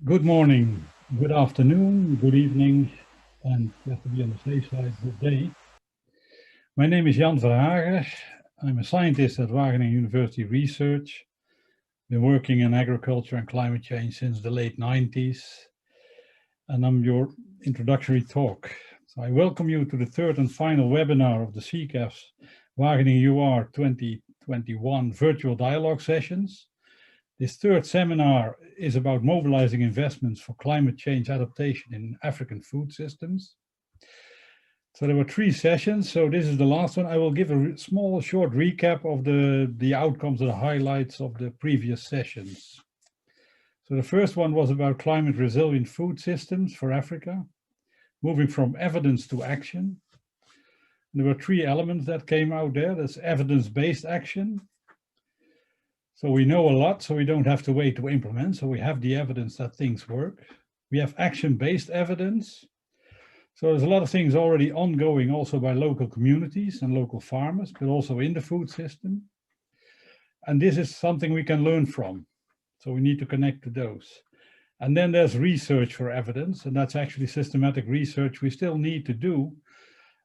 Good morning, good afternoon, good evening, and you have to be on the safe side, good day. My name is Jan Verhagen. I'm a scientist at Wageningen University Research. Been working in agriculture and climate change since the late 90s. And I'm your introductory talk. So I welcome you to the third and final webinar of the CAS Wageningen UR 2021 Virtual Dialogue sessions. This third seminar is about mobilizing investments for climate change adaptation in African food systems. So there were 3 sessions, so this is the last one. I will give a small, short recap of the outcomes or the highlights of the previous sessions. So the first one was about climate resilient food systems for Africa, moving from evidence to action. And there were 3 elements that came out there. That's evidence-based action. So we know a lot, so we don't have to wait to implement. So we have the evidence that things work. We have action-based evidence. So there's a lot of things already ongoing also by local communities and local farmers, but also in the food system. And this is something we can learn from. So we need to connect to those. And then there's research for evidence, and that's actually systematic research we still need to do.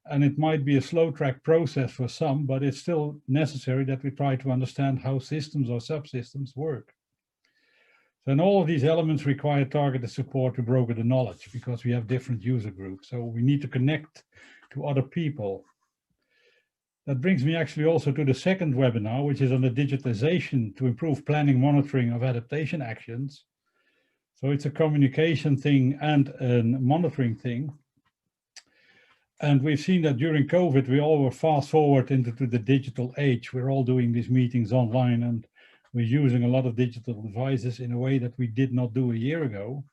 And it might be a slow track process for some, but it's still necessary that we try to understand how systems or subsystems work. So, and all of these elements require targeted support to broker the knowledge because we have different user groups. So we need to connect to other people. That brings me actually also to the second webinar, which is on the digitization to improve planning, monitoring of adaptation actions. So it's a communication thing and a monitoring thing. And we've seen that during COVID, we all were fast forward into the digital age. We're all doing these meetings online and we're using a lot of digital devices in a way that we did not do a year ago.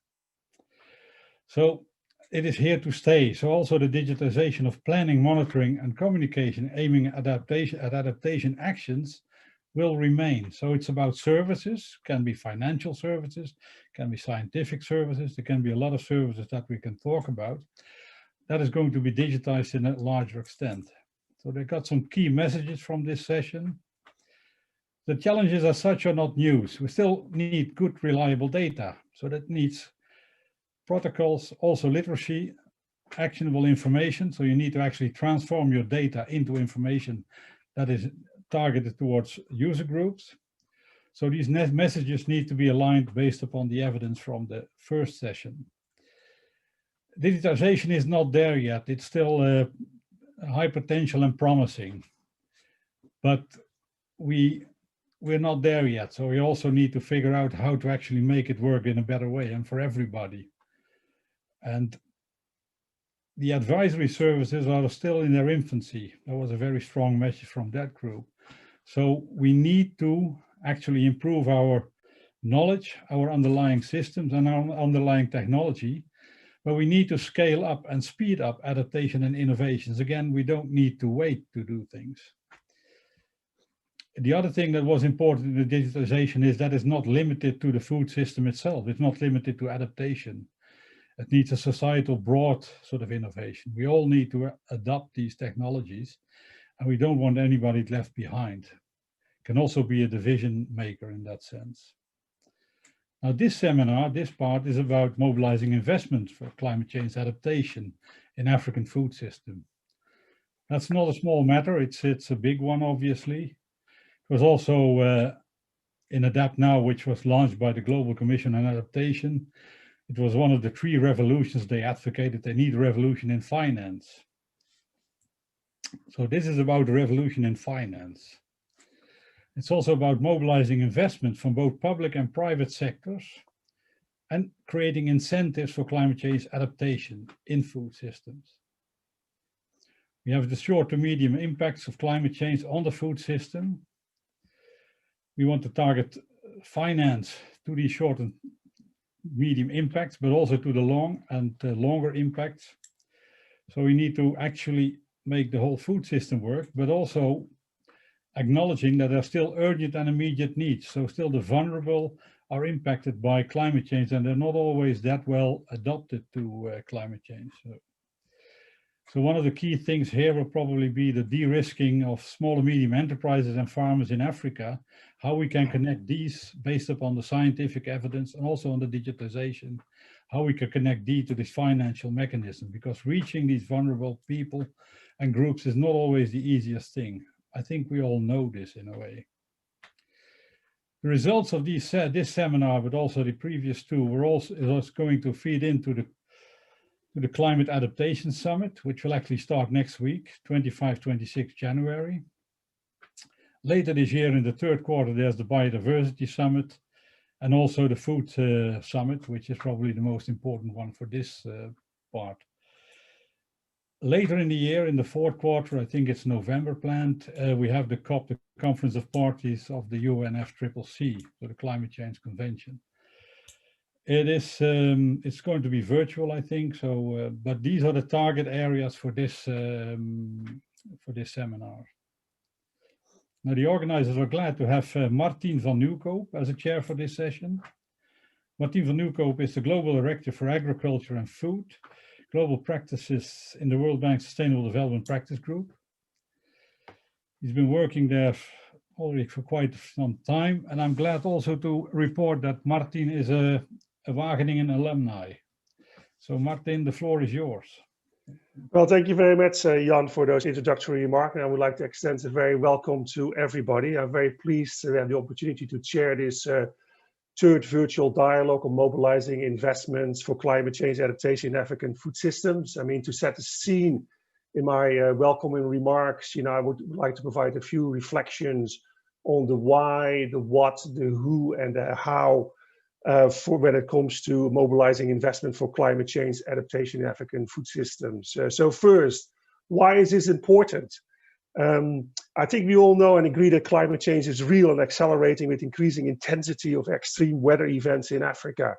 So it is here to stay. So also the digitization of planning, monitoring and communication aiming at adaptation actions will remain. So it's about services, can be financial services, can be scientific services. There can be a lot of services that we can talk about. That is going to be digitized in a larger extent. So they got some key messages from this session. The challenges as such are not news. We still need good, reliable data. So that needs protocols, also literacy, actionable information. So you need to actually transform your data into information that is targeted towards user groups. So these messages need to be aligned based upon the evidence from the first session. Digitization is not there yet. It's still high potential and promising, but we're not there yet. So we also need to figure out how to actually make it work in a better way and for everybody. And the advisory services are still in their infancy. That was a very strong message from that group. So we need to actually improve our knowledge, our underlying systems and our underlying technology. But we need to scale up and speed up adaptation and innovations. Again, we don't need to wait to do things. The other thing that was important in the digitization is that it's not limited to the food system itself. It's not limited to adaptation. It needs a societal broad sort of innovation. We all need to adopt these technologies and we don't want anybody left behind. It can also be a division maker in that sense. Now this seminar, this part is about mobilizing investments for climate change adaptation in African food system. That's not a small matter, it's a big one obviously. It was also in Adapt Now, which was launched by the Global Commission on Adaptation. It was one of the 3 revolutions they advocated. They need a revolution in finance. So this is about the revolution in finance. It's also about mobilizing investments from both public and private sectors and creating incentives for climate change adaptation in food systems. We have the short to medium impacts of climate change on the food system. We want to target finance to these short and medium impacts, but also to the long and longer impacts. So we need to actually make the whole food system work, but also acknowledging that there are still urgent and immediate needs. So still the vulnerable are impacted by climate change and they're not always that well adapted to climate change. So So one of the key things here will probably be the de-risking of small and medium enterprises and farmers in Africa, how we can connect these based upon the scientific evidence and also on the digitalization, how we can connect these to this financial mechanism, because reaching these vulnerable people and groups is not always the easiest thing. I think we all know this in a way. The results of this seminar, but also the previous two, were also going to feed into the Climate Adaptation Summit, which will actually start next week, 25-26 January. Later this year, in the third quarter, there's the Biodiversity Summit and also the Food Summit, which is probably the most important one for this part. Later in the year, in the fourth quarter, I think it's November planned, we have the COP, the Conference of Parties of the UNFCCC, so the Climate Change Convention. It's going to be virtual, I think. So, but these are the target areas for this seminar. Now, the organizers are glad to have Martien van Nieuwkoop as a chair for this session. Martien van Nieuwkoop is the Global Director for Agriculture and Food, Global Practices in the World Bank Sustainable Development Practice Group. He's been working there already for quite some time, and I'm glad also to report that Martien is a Wageningen alumni. So Martien, the floor is yours. Well, thank you very much, Jan, for those introductory remarks. And I would like to extend a very welcome to everybody. I'm very pleased to have the opportunity to chair this third virtual dialogue on mobilizing investments for climate change adaptation in African food systems. I mean, to set the scene in my welcoming remarks, I would like to provide a few reflections on the why, the what, the who, and the how for when it comes to mobilizing investment for climate change adaptation in African food systems. So first, why is this important? I think we all know and agree that climate change is real and accelerating with increasing intensity of extreme weather events in Africa.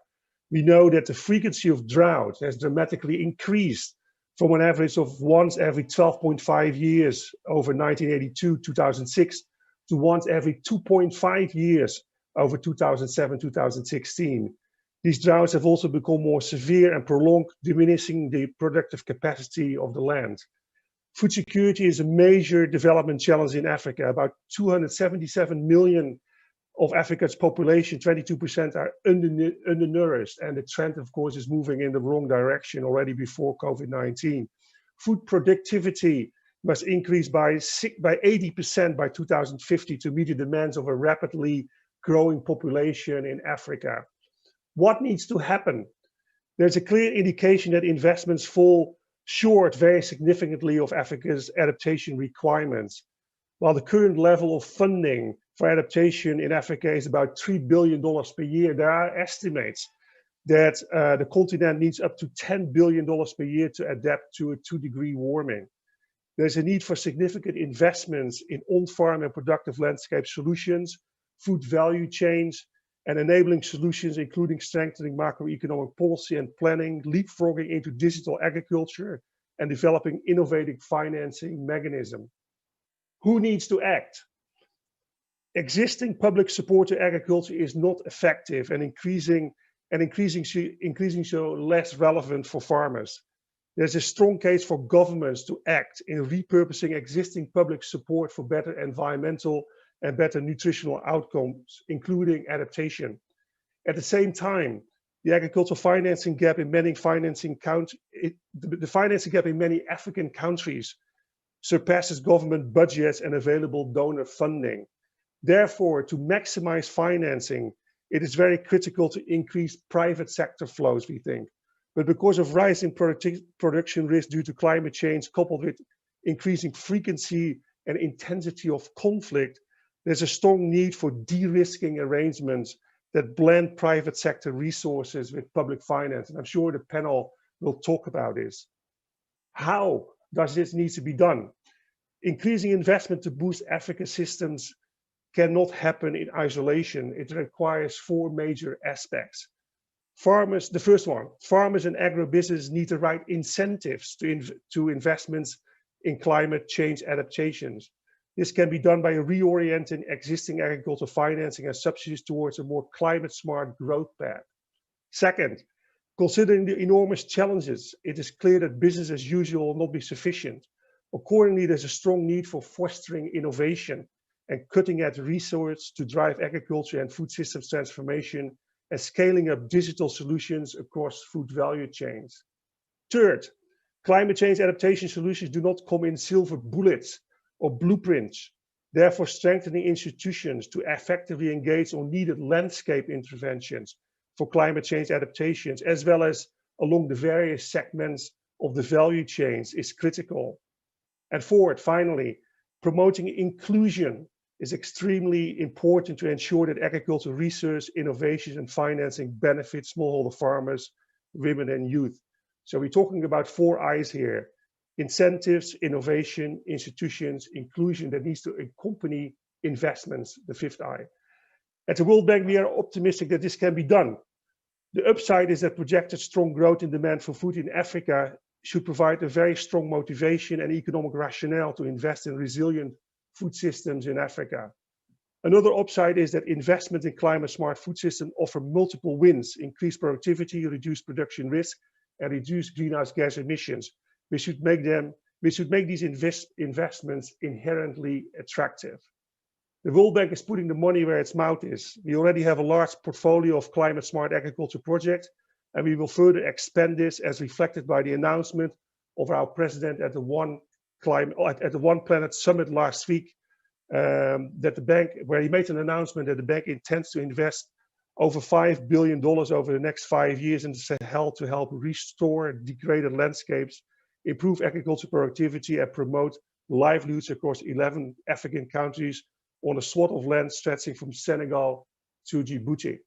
We know that the frequency of drought has dramatically increased from an average of once every 12.5 years over 1982-2006 to once every 2.5 years over 2007-2016. These droughts have also become more severe and prolonged, diminishing the productive capacity of the land. Food security is a major development challenge in Africa. About 277 million of Africa's population, 22% are undernourished, and the trend, of course, is moving in the wrong direction already before COVID-19. Food productivity must increase by 80% by 2050 to meet the demands of a rapidly growing population in Africa. What needs to happen? There's a clear indication that investments fall short very significantly of Africa's adaptation requirements. While the current level of funding for adaptation in Africa is about $3 billion per year, there are estimates that the continent needs up to $10 billion per year to adapt to a 2-degree warming. There's a need for significant investments in on-farm and productive landscape solutions, food value chains, and enabling solutions, including strengthening macroeconomic policy and planning, leapfrogging into digital agriculture, and developing innovative financing mechanisms. Who needs to act? Existing public support to agriculture is not effective and increasing so less relevant for farmers. There's a strong case for governments to act in repurposing existing public support for better environmental and better nutritional outcomes, including adaptation. At the same time, the agricultural financing gap in many the financing gap in many African countries surpasses government budgets and available donor funding. Therefore, to maximize financing, it is very critical to increase private sector flows, we think. But because of rising production risk due to climate change, coupled with increasing frequency and intensity of conflict, there's a strong need for de-risking arrangements that blend private sector resources with public finance. And I'm sure the panel will talk about this. How does this need to be done? Increasing investment to boost Africa systems cannot happen in isolation. It requires 4 major aspects. Farmers, the first one, farmers and agribusiness need the right incentives to investments in climate change adaptations. This can be done by reorienting existing agricultural financing and subsidies towards a more climate smart growth path. Second, Considering the enormous challenges, it is clear that business as usual will not be sufficient. Accordingly, there's a strong need for fostering innovation and cutting-edge research to drive agriculture and food systems transformation and scaling up digital solutions across food value chains. Third, climate change adaptation solutions do not come in silver bullets or blueprints. Therefore, strengthening institutions to effectively engage on needed landscape interventions for climate change adaptations, as well as along the various segments of the value chains, is critical. And fourth, finally, promoting inclusion is extremely important to ensure that agricultural research, innovations, and financing benefit smallholder farmers, women, and youth. So we're talking about 4 I's here: incentives, innovation, institutions, inclusion that needs to accompany investments, the 5th I. At the World Bank, we are optimistic that this can be done. The upside is that projected strong growth in demand for food in Africa should provide a very strong motivation and economic rationale to invest in resilient food systems in Africa. Another upside is that investment in climate smart food systems offer multiple wins: increased productivity, reduced production risk, and reduced greenhouse gas emissions. We should make these investments inherently attractive. The World Bank is putting the money where its mouth is. We already have a large portfolio of climate smart agriculture projects, and we will further expand this as reflected by the announcement of our president at the One Planet Summit last week, that the bank, where he made an announcement that the bank intends to invest over $5 billion over the next 5 years in the Sahel to help restore degraded landscapes, improve agriculture productivity, and promote livelihoods across 11 African countries on a swath of land stretching from Senegal to Djibouti.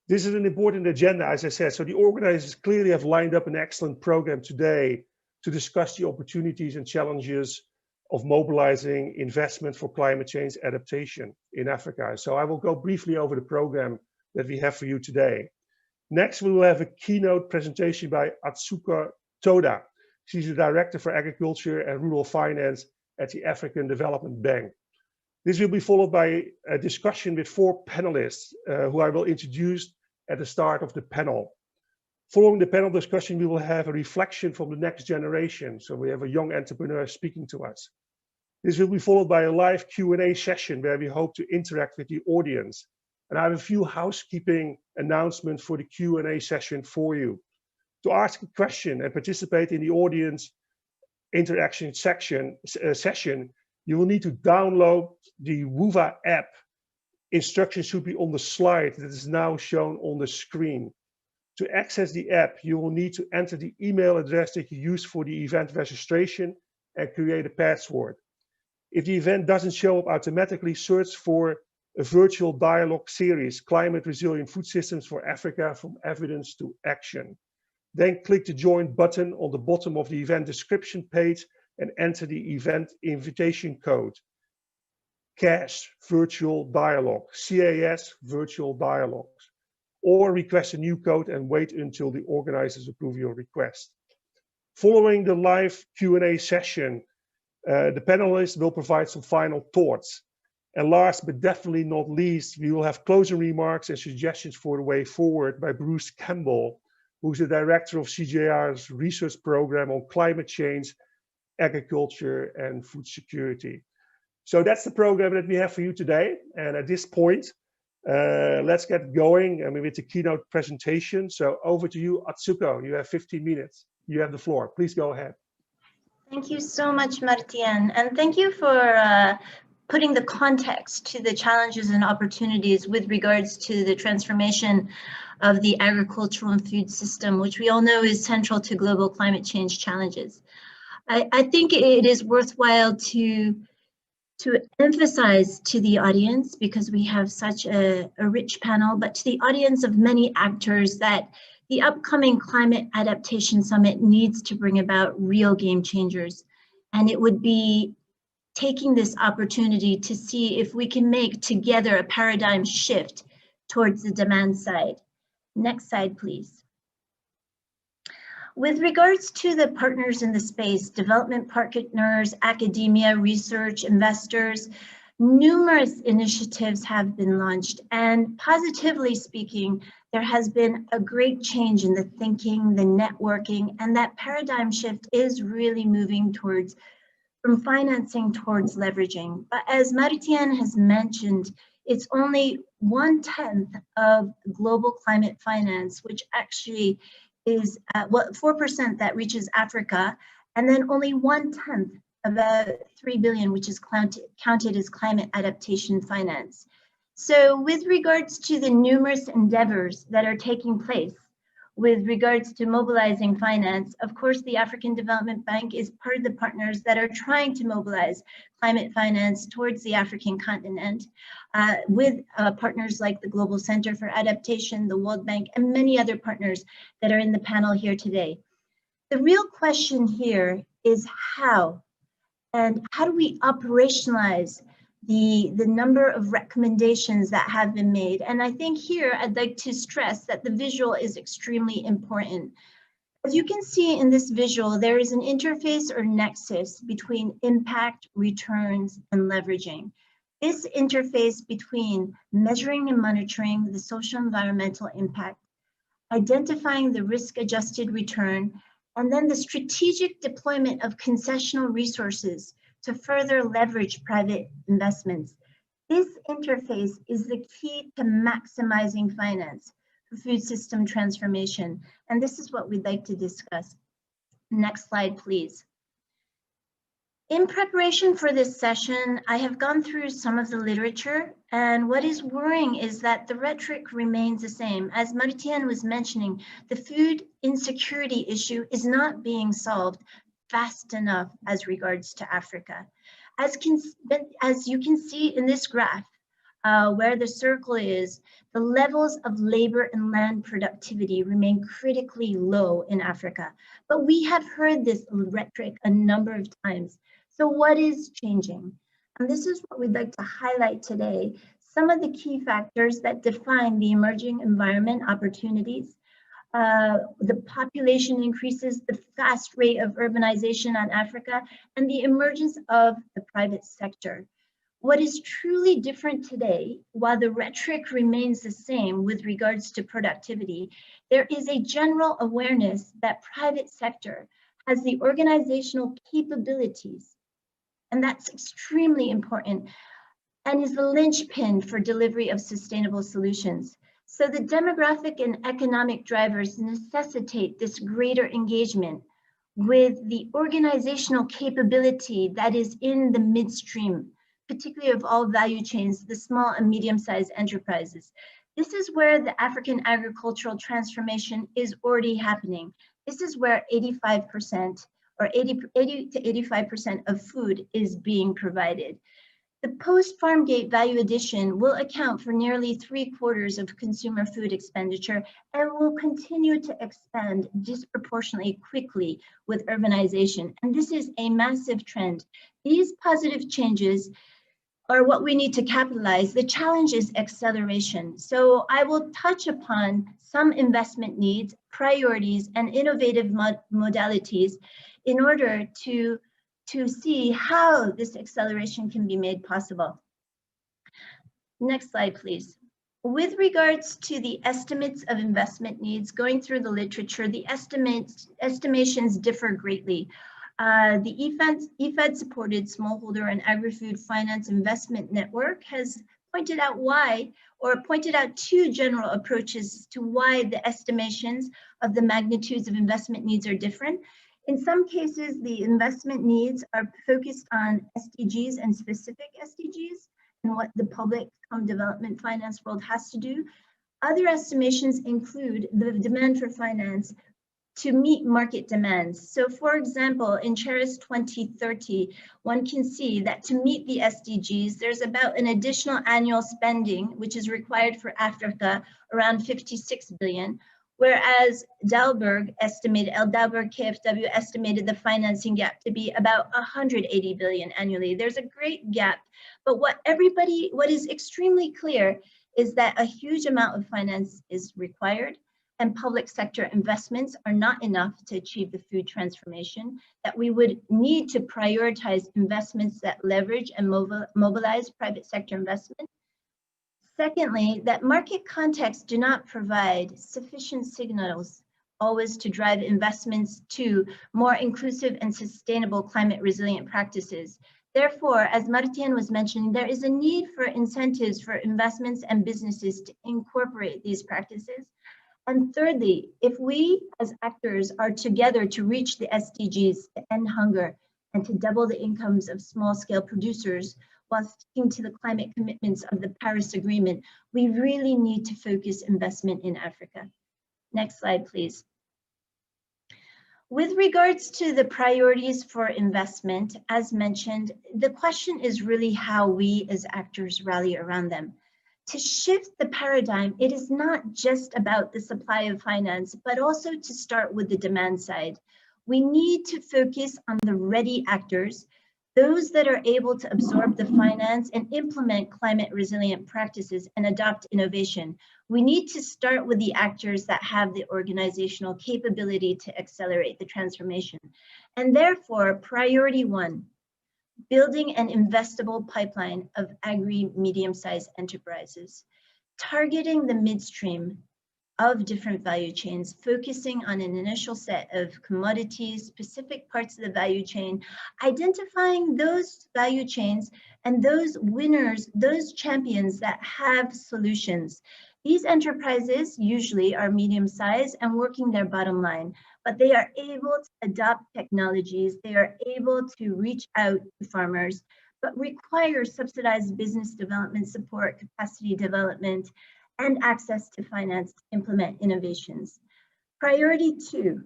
This is an important agenda, as I said. So the organizers clearly have lined up an excellent program today to discuss the opportunities and challenges of mobilizing investment for climate change adaptation in Africa. So I will go briefly over the program that we have for you today. Next, we will have a keynote presentation by Atsuko Toda. She's the Director for Agriculture and Rural Finance at the African Development Bank. This will be followed by a discussion with 4 panelists who I will introduce at the start of the panel. Following the panel discussion, we will have a reflection from the next generation. So we have a young entrepreneur speaking to us. This will be followed by a live Q&A session where we hope to interact with the audience. And I have a few housekeeping announcements for the Q&A session for you. To ask a question and participate in the audience interaction session, you will need to download the WUVA app. Instructions should be on the slide that is now shown on the screen. To access the app, you will need to enter the email address that you used for the event registration and create a password. If the event doesn't show up automatically, search for a virtual dialogue series, Climate Resilient Food Systems for Africa, from Evidence to Action. Then click the join button on the bottom of the event description page and enter the event invitation code, CAS Virtual Dialogue, CAS Virtual Dialogues, or request a new code and wait until the organizers approve your request. Following the live Q&A session, the panelists will provide some final thoughts. And last but definitely not least, we will have closing remarks and suggestions for the way forward by Bruce Campbell, who's the director of CJR's research program on climate change, agriculture, and food security. So that's the program that we have for you today. And at this point, let's get going with the keynote presentation. So over to you, Atsuko. You have 15 minutes. You have the floor. Please go ahead. Thank you so much, Martien. And thank you for putting the context to the challenges and opportunities with regards to the transformation of the agricultural and food system, which we all know is central to global climate change challenges. I think it is worthwhile to emphasize to the audience, because we have such a rich panel, but to the audience of many actors, that the upcoming Climate Adaptation Summit needs to bring about real game changers. And it would be taking this opportunity to see if we can make together a paradigm shift towards the demand side. Next slide, please. With regards to the partners in the space, development partners, academia, research, investors, numerous initiatives have been launched, and positively speaking, there has been a great change in the thinking, the networking, and that paradigm shift is really moving towards from financing towards leveraging. But as Martien has mentioned, it's only 1/10 of global climate finance, which actually is 4% that reaches Africa, and then only 1/10, about 3 billion, which is counted as climate adaptation finance. So with regards to the numerous endeavors that are taking place with regards to mobilizing finance, of course, the African Development Bank is part of the partners that are trying to mobilize climate finance towards the African continent with partners like the Global Center for Adaptation, the World Bank, and many other partners that are in the panel here today. The real question here is how, and how do we operationalize the number of recommendations that have been made? And I think here I'd like to stress that the visual is extremely important. As you can see in this visual, there is an interface or nexus between impact, returns, and leveraging. This interface between measuring and monitoring the social environmental impact, identifying the risk-adjusted return, and then the strategic deployment of concessional resources to further leverage private investments. This interface is the key to maximizing finance for food system transformation. And this is what we'd like to discuss. Next slide, please. In preparation for this session, I have gone through some of the literature, and what is worrying is that the rhetoric remains the same. As Martien was mentioning, the food insecurity issue is not being solved fast enough as regards to Africa. As you can see in this graph, where the circle is, the levels of labor and land productivity remain critically low in Africa. But we have heard this rhetoric a number of times. So what is changing? And this is what we'd like to highlight today. Some of the key factors that define the emerging environment opportunities. The population increases, the fast rate of urbanization on Africa, and the emergence of the private sector. What is truly different today, while the rhetoric remains the same with regards to productivity, there is a general awareness that private sector has the organizational capabilities, and that's extremely important, and is the linchpin for delivery of sustainable solutions. So the demographic and economic drivers necessitate this greater engagement with the organizational capability that is in the midstream, particularly of all value chains, the small and medium-sized enterprises. This is where the African agricultural transformation is already happening. This is where 85% or 80 to 85% of food is being provided. The post-farm gate value addition will account for nearly 3/4 of consumer food expenditure and will continue to expand disproportionately quickly with urbanization. And this is a massive trend. These positive changes are what we need to capitalize. The challenge is acceleration. So I will touch upon some investment needs, priorities, and innovative modalities in order to see how this acceleration can be made possible. Next slide, please. With regards to the estimates of investment needs, going through the literature, the estimations differ greatly. The IFAD-supported Smallholder and Agri-Food Finance Investment Network has pointed out two general approaches to why the estimations of the magnitudes of investment needs are different. In some cases, the investment needs are focused on SDGs and specific SDGs and what the public development finance world has to do. Other estimations include the demand for finance to meet market demands. So for example, in CAS 2030, one can see that to meet the SDGs, there's about an additional annual spending, which is required for Africa, around 56 billion. Whereas Dalberg KfW estimated the financing gap to be about 180 billion annually. There's a great gap, but what is extremely clear is that a huge amount of finance is required, and public sector investments are not enough to achieve the food transformation, that we would need to prioritize investments that leverage and mobilize private sector investment. Secondly, that market contexts do not provide sufficient signals always to drive investments to more inclusive and sustainable climate resilient practices. Therefore, as Martien was mentioning, there is a need for incentives for investments and businesses to incorporate these practices. And thirdly, if we as actors are together to reach the SDGs, to end hunger, and to double the incomes of small-scale producers while sticking to the climate commitments of the Paris Agreement, we really need to focus investment in Africa. Next slide, please. With regards to the priorities for investment, as mentioned, the question is really how we as actors rally around them. To shift the paradigm, it is not just about the supply of finance, but also to start with the demand side. We need to focus on the ready actors, those that are able to absorb the finance and implement climate resilient practices and adopt innovation. We need to start with the actors that have the organizational capability to accelerate the transformation. And therefore, priority one, building an investable pipeline of agri-medium-sized enterprises, targeting the midstream of different value chains, focusing on an initial set of commodities, specific parts of the value chain, identifying those value chains and those winners, those champions that have solutions. These enterprises usually are medium-sized and working their bottom line, but they are able to adopt technologies, they are able to reach out to farmers, but require subsidized business development support, capacity development, and access to finance to implement innovations. Priority two,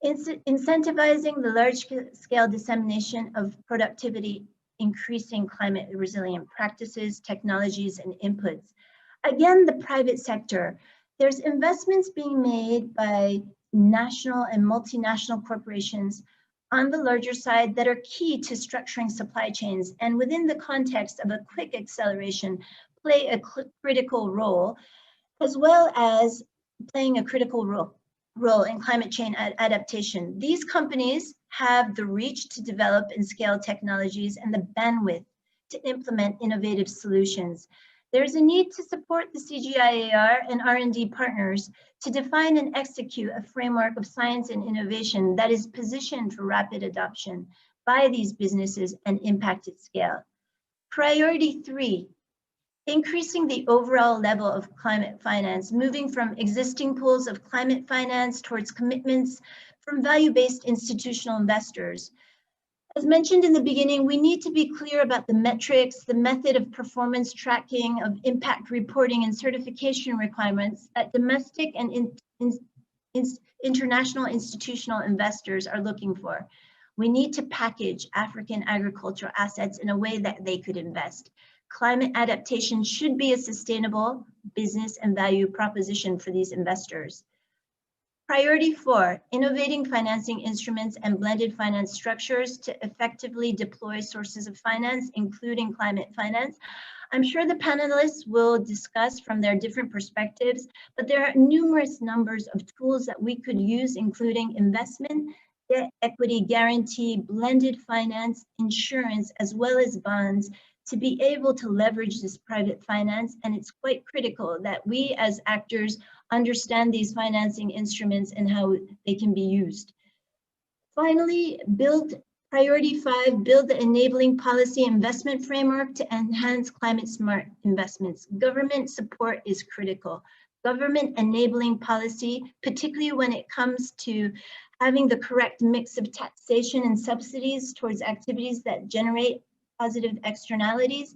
incentivizing the large-scale dissemination of productivity, increasing climate resilient practices, technologies, and inputs. Again, the private sector, there's investments being made by national and multinational corporations on the larger side that are key to structuring supply chains, and within the context of a quick acceleration, play a critical role, as well as playing a critical role in climate change adaptation. These companies have the reach to develop and scale technologies and the bandwidth to implement innovative solutions. There's a need to support the CGIAR and R&D partners to define and execute a framework of science and innovation that is positioned for rapid adoption by these businesses and impact at scale. Priority three, increasing the overall level of climate finance, moving from existing pools of climate finance towards commitments from value-based institutional investors. As mentioned in the beginning, we need to be clear about the metrics, the method of performance tracking, of impact reporting and certification requirements that domestic and international institutional investors are looking for. We need to package African agricultural assets in a way that they could invest. Climate adaptation should be a sustainable business and value proposition for these investors. Priority four, innovating financing instruments and blended finance structures to effectively deploy sources of finance, including climate finance. I'm sure the panelists will discuss from their different perspectives, but there are numerous numbers of tools that we could use, including investment, debt equity guarantee, blended finance, insurance, as well as bonds, to be able to leverage this private finance. And it's quite critical that we as actors understand these financing instruments and how they can be used. Finally, priority five, build the enabling policy investment framework to enhance climate smart investments. Government support is critical. Government enabling policy, particularly when it comes to having the correct mix of taxation and subsidies towards activities that generate positive externalities,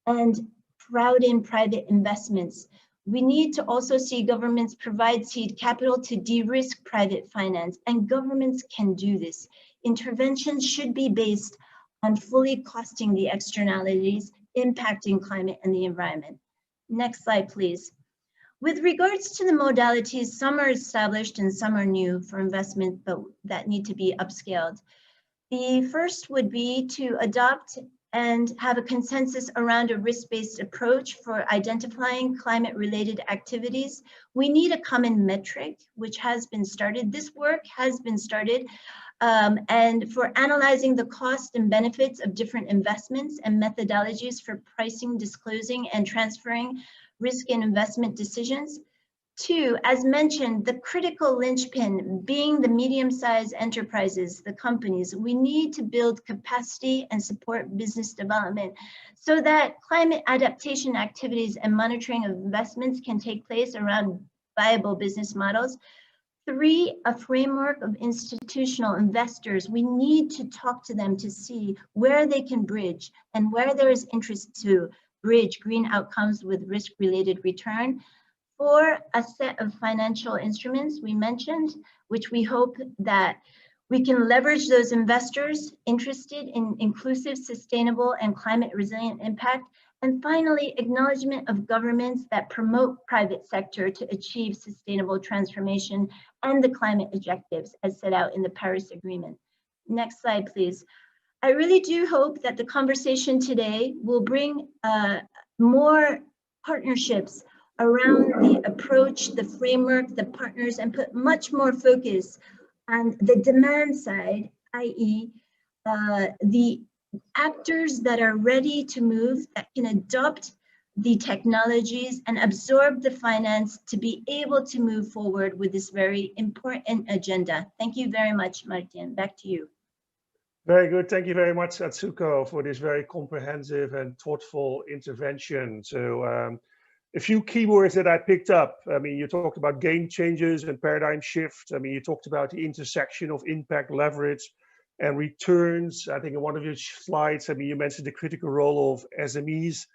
and crowd in private investments. We need to also see governments provide seed capital to de-risk private finance, and governments can do this. Interventions should be based on fully costing the externalities impacting climate and the environment. Next slide, please. With regards to the modalities, some are established and some are new for investment, but that need to be upscaled. The first would be to adopt and have a consensus around a risk-based approach for identifying climate-related activities. We need a common metric, which has been started. This work has been started and for analyzing the cost and benefits of different investments and methodologies for pricing, disclosing, and transferring risk and investment decisions. 2, as mentioned, the critical linchpin being the medium-sized enterprises, the companies. We need to build capacity and support business development so that climate adaptation activities and monitoring of investments can take place around viable business models. 3, a framework of institutional investors. We need to talk to them to see where they can bridge and where there is interest to bridge green outcomes with risk-related return. 4, a set of financial instruments we mentioned, which we hope that we can leverage those investors interested in inclusive, sustainable, and climate resilient impact. And finally, acknowledgement of governments that promote private sector to achieve sustainable transformation and the climate objectives as set out in the Paris Agreement. Next slide, please. I really do hope that the conversation today will bring more partnerships around the approach, the framework, the partners, and put much more focus on the demand side, i.e. The actors that are ready to move, that can adopt the technologies and absorb the finance to be able to move forward with this very important agenda. Thank you very much, Martin. Back to you. Very good. Thank you very much, Atsuko, for this very comprehensive and thoughtful intervention. So a few keywords that I picked up. I mean, you talked about game changes and paradigm shift. I mean, you talked about the intersection of impact, leverage, and returns. I think in one of your slides, I mean, you mentioned the critical role of SMEs.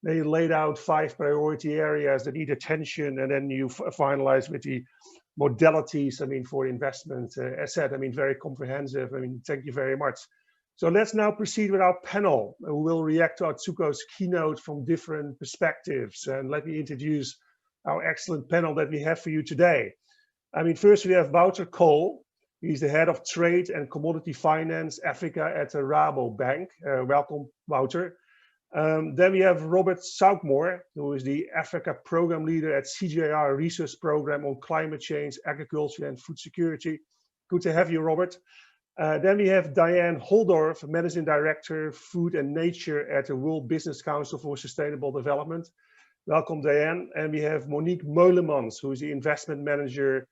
They laid out 5 priority areas that need attention, and then you finalize with the modalities, I mean, for investment. As said, I mean, very comprehensive. I mean, thank you very much. So let's now proceed with our panel, who will react to Atsuko's keynote from different perspectives. And let me introduce our excellent panel that we have for you today. I mean, first we have Wouter Kool. He's the head of trade and commodity finance Africa at the Rabobank. Welcome, Wouter. Then we have Robert Southmore, who is the Africa program leader at CGIAR Research Program on Climate Change, Agriculture and Food Security. Good to have you, Robert. Then we have Diane Holdorf, Managing Director, Food and Nature at the World Business Council for Sustainable Development. Welcome, Diane. And we have Monique Meulemans, who is the Investment Manager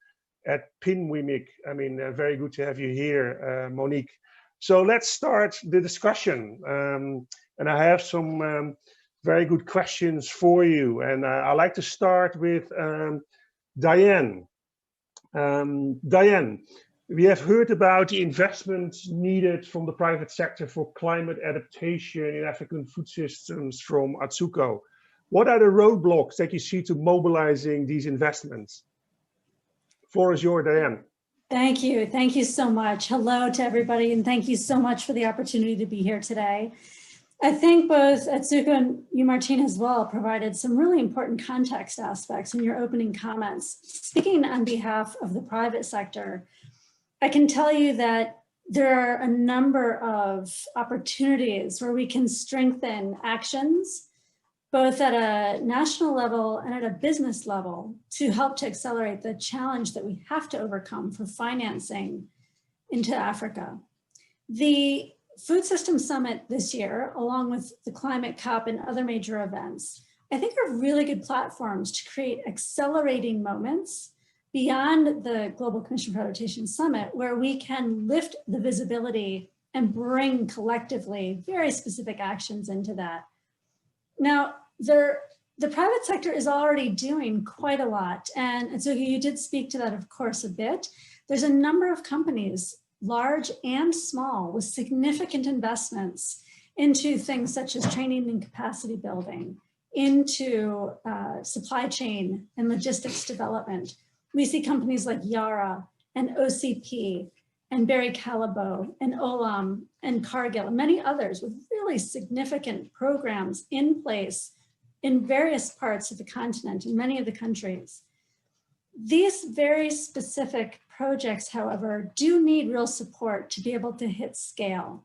at Pinwimic. I mean, very good to have you here, Monique. So let's start the discussion. And I have some very good questions for you. And I'd like to start with Diane. Diane, we have heard about the investments needed from the private sector for climate adaptation in African food systems from Atsuko. What are the roadblocks that you see to mobilizing these investments? Floor is yours, Diane. Thank you. Thank you so much. Hello to everybody, and thank you so much for the opportunity to be here today. I think both Atsuko and you, Martine, as well, provided some really important context aspects in your opening comments. Speaking on behalf of the private sector, I can tell you that there are a number of opportunities where we can strengthen actions, both at a national level and at a business level, to help to accelerate the challenge that we have to overcome for financing into Africa. The Food Systems Summit this year, along with the Climate COP and other major events, I think are really good platforms to create accelerating moments beyond the Global Commission for Adaptation Summit, where we can lift the visibility and bring collectively very specific actions into that. Now, the private sector is already doing quite a lot. And so you did speak to that, of course, a bit. There's a number of companies, large and small, with significant investments into things such as training and capacity building, into supply chain and logistics development. We see companies like Yara and OCP and Barry Callebaut and Olam and Cargill and many others with really significant programs in place in various parts of the continent, in many of the countries. These very specific projects, however, do need real support to be able to hit scale.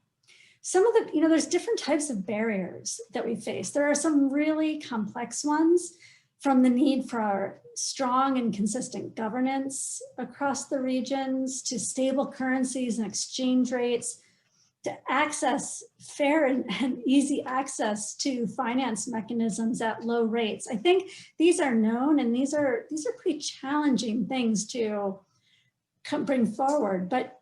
Some of the, there's different types of barriers that we face. There are some really complex ones from the need for strong and consistent governance across the regions to stable currencies and exchange rates, to access fair and easy access to finance mechanisms at low rates. I think these are known, and these are pretty challenging things to bring forward. But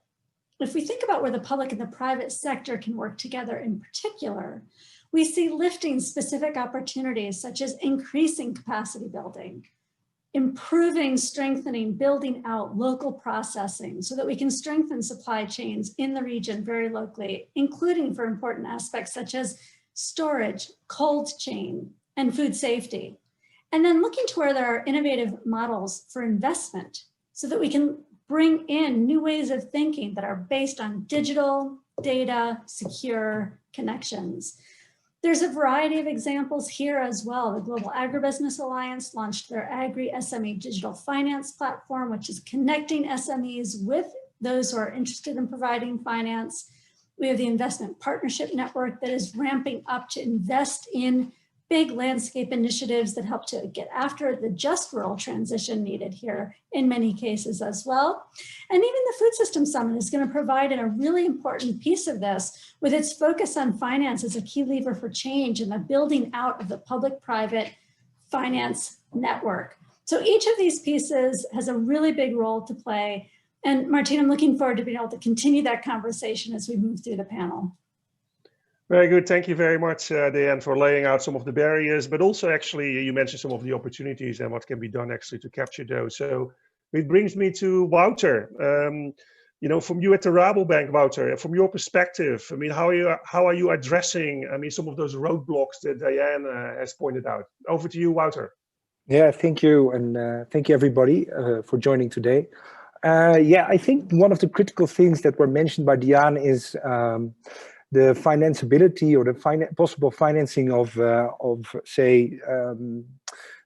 if we think about where the public and the private sector can work together in particular, we see lifting specific opportunities such as increasing capacity building, improving, strengthening, building out local processing so that we can strengthen supply chains in the region very locally, including for important aspects such as storage, cold chain, and food safety. And then looking to where there are innovative models for investment so that we can bring in new ways of thinking that are based on digital, data, secure connections. There's a variety of examples here as well. The Global Agribusiness Alliance launched their Agri-SME Digital Finance platform, which is connecting SMEs with those who are interested in providing finance. We have the Investment Partnership Network that is ramping up to invest in big landscape initiatives that help to get after the just rural transition needed here in many cases as well. And even the Food Systems Summit is going to provide a really important piece of this with its focus on finance as a key lever for change and the building out of the public-private finance network. So each of these pieces has a really big role to play. And Martine, I'm looking forward to being able to continue that conversation as we move through the panel. Very good. Thank you very much, Diane, for laying out some of the barriers, but also actually you mentioned some of the opportunities and what can be done actually to capture those. So it brings me to Wouter. You know, from you at the Rabobank, Wouter, from your perspective, I mean, how are you addressing, I mean, some of those roadblocks that Diane has pointed out? Over to you, Wouter. Yeah, thank you. And thank you, everybody, for joining today. Yeah, I think one of the critical things that were mentioned by Diane is the financeability or the possible financing of say,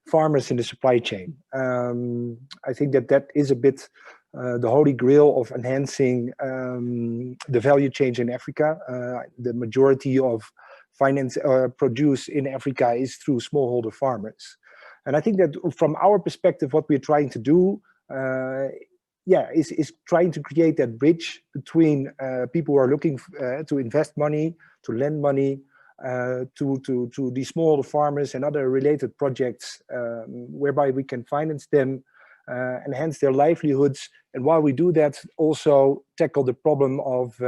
farmers in the supply chain. I think that is a bit the holy grail of enhancing the value chain in Africa. The majority of finance produce in Africa is through smallholder farmers. And I think that from our perspective, what we're trying to do is trying to create that bridge between people who are looking to invest money, to lend money, to these smaller farmers and other related projects, whereby we can finance them, enhance their livelihoods, and while we do that, also tackle the problem of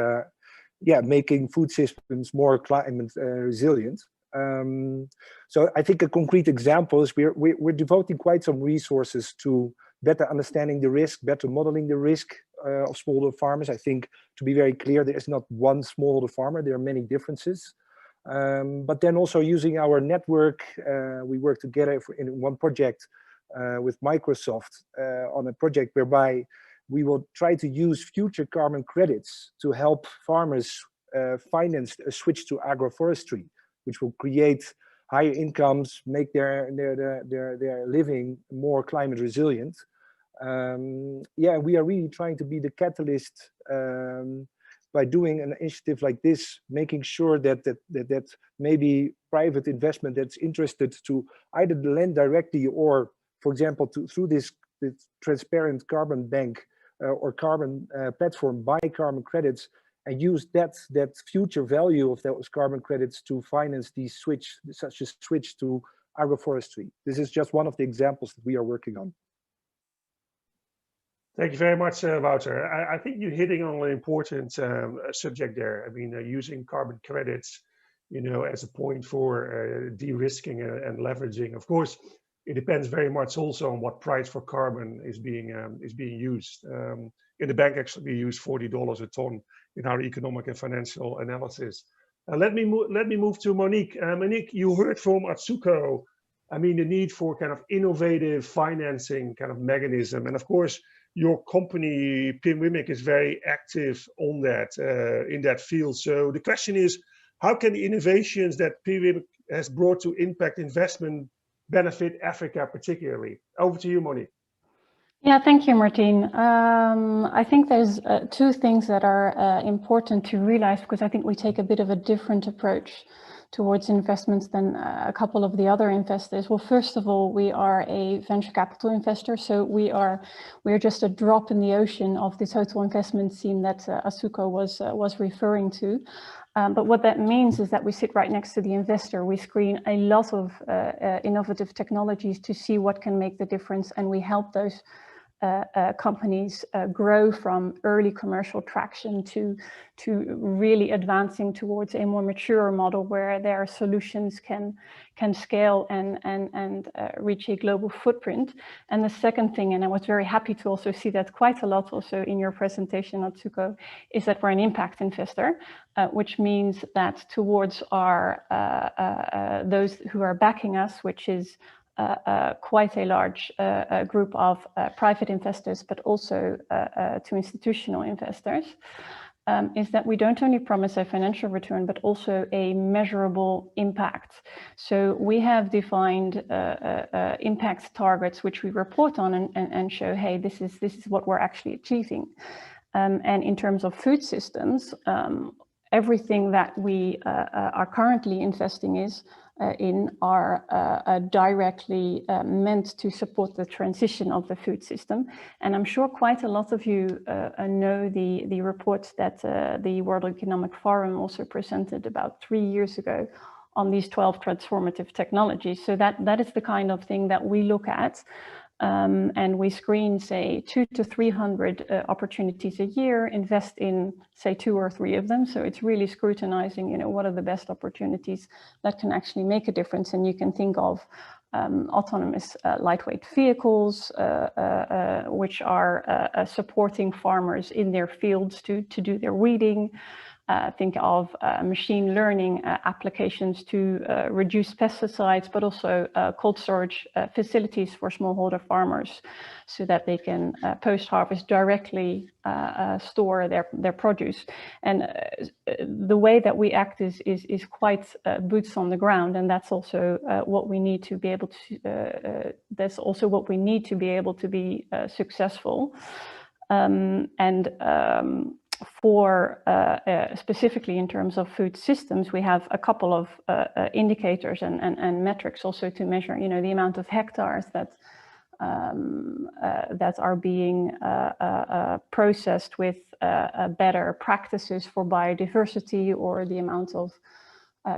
making food systems more climate resilient. So I think a concrete example is we're devoting quite some resources to better understanding the risk, better modeling the risk of smallholder farmers. I think, to be very clear, there is not one smallholder farmer, there are many differences. But then also using our network, we work together in one project with Microsoft on a project whereby we will try to use future carbon credits to help farmers finance a switch to agroforestry, which will create higher incomes, make their living more climate resilient. We are really trying to be the catalyst by doing an initiative like this, making sure that maybe private investment that's interested to either lend directly or, for example, through this transparent carbon bank or carbon platform, buy carbon credits and use that future value of those carbon credits to finance these such a switch to agroforestry. This is just one of the examples that we are working on. Thank you very much, Wouter. I think you're hitting on an important subject there. I mean, using carbon credits, you know, as a point for de-risking and leveraging. Of course, it depends very much also on what price for carbon is being used. In the bank, actually, we use $40 a ton in our economic and financial analysis. Let me move to Monique. Monique, you heard from Atsuko, I mean, the need for kind of innovative financing kind of mechanism, and of course, your company, PIMWIMIC, is very active on that, in that field. So the question is, how can the innovations that PIMWIMIC has brought to impact investment benefit Africa particularly? Over to you, Monique. Yeah, thank you, Martine. I think there's two things that are important to realize, because I think we take a bit of a different approach towards investments than a couple of the other investors? Well, first of all, we are a venture capital investor, so we are just a drop in the ocean of the total investment scene that Asuko was referring to. But what that means is that we sit right next to the investor. We screen a lot of innovative technologies to see what can make the difference, and we help those companies grow from early commercial traction to really advancing towards a more mature model where their solutions can scale and reach a global footprint. And the second thing, and I was very happy to also see that quite a lot also in your presentation, Atsuko, is that we're an impact investor, which means that towards our those who are backing us, which is quite a large group of private investors, but also to institutional investors, is that we don't only promise a financial return, but also a measurable impact. So we have defined impact targets, which we report on and show, hey, this is what we're actually achieving. And in terms of food systems, everything that we are currently investing in are directly meant to support the transition of the food system. And I'm sure quite a lot of you know the reports that the World Economic Forum also presented about 3 years ago on these 12 transformative technologies. So that is the kind of thing that we look at. And we screen, say, 200 to 300 opportunities a year, invest in, say, 2 or 3 of them. So it's really scrutinizing, you know, what are the best opportunities that can actually make a difference. And you can think of autonomous lightweight vehicles, which are supporting farmers in their fields to do their weeding. Think of machine learning applications to reduce pesticides, but also cold storage facilities for smallholder farmers so that they can post-harvest directly store their produce. And the way that we act is quite boots on the ground, and that's also what we need to be able to, that's also what we need to be able to be successful. For specifically in terms of food systems, we have a couple of indicators and metrics also to measure, you know, the amount of hectares that are being processed with better practices for biodiversity, or the amount of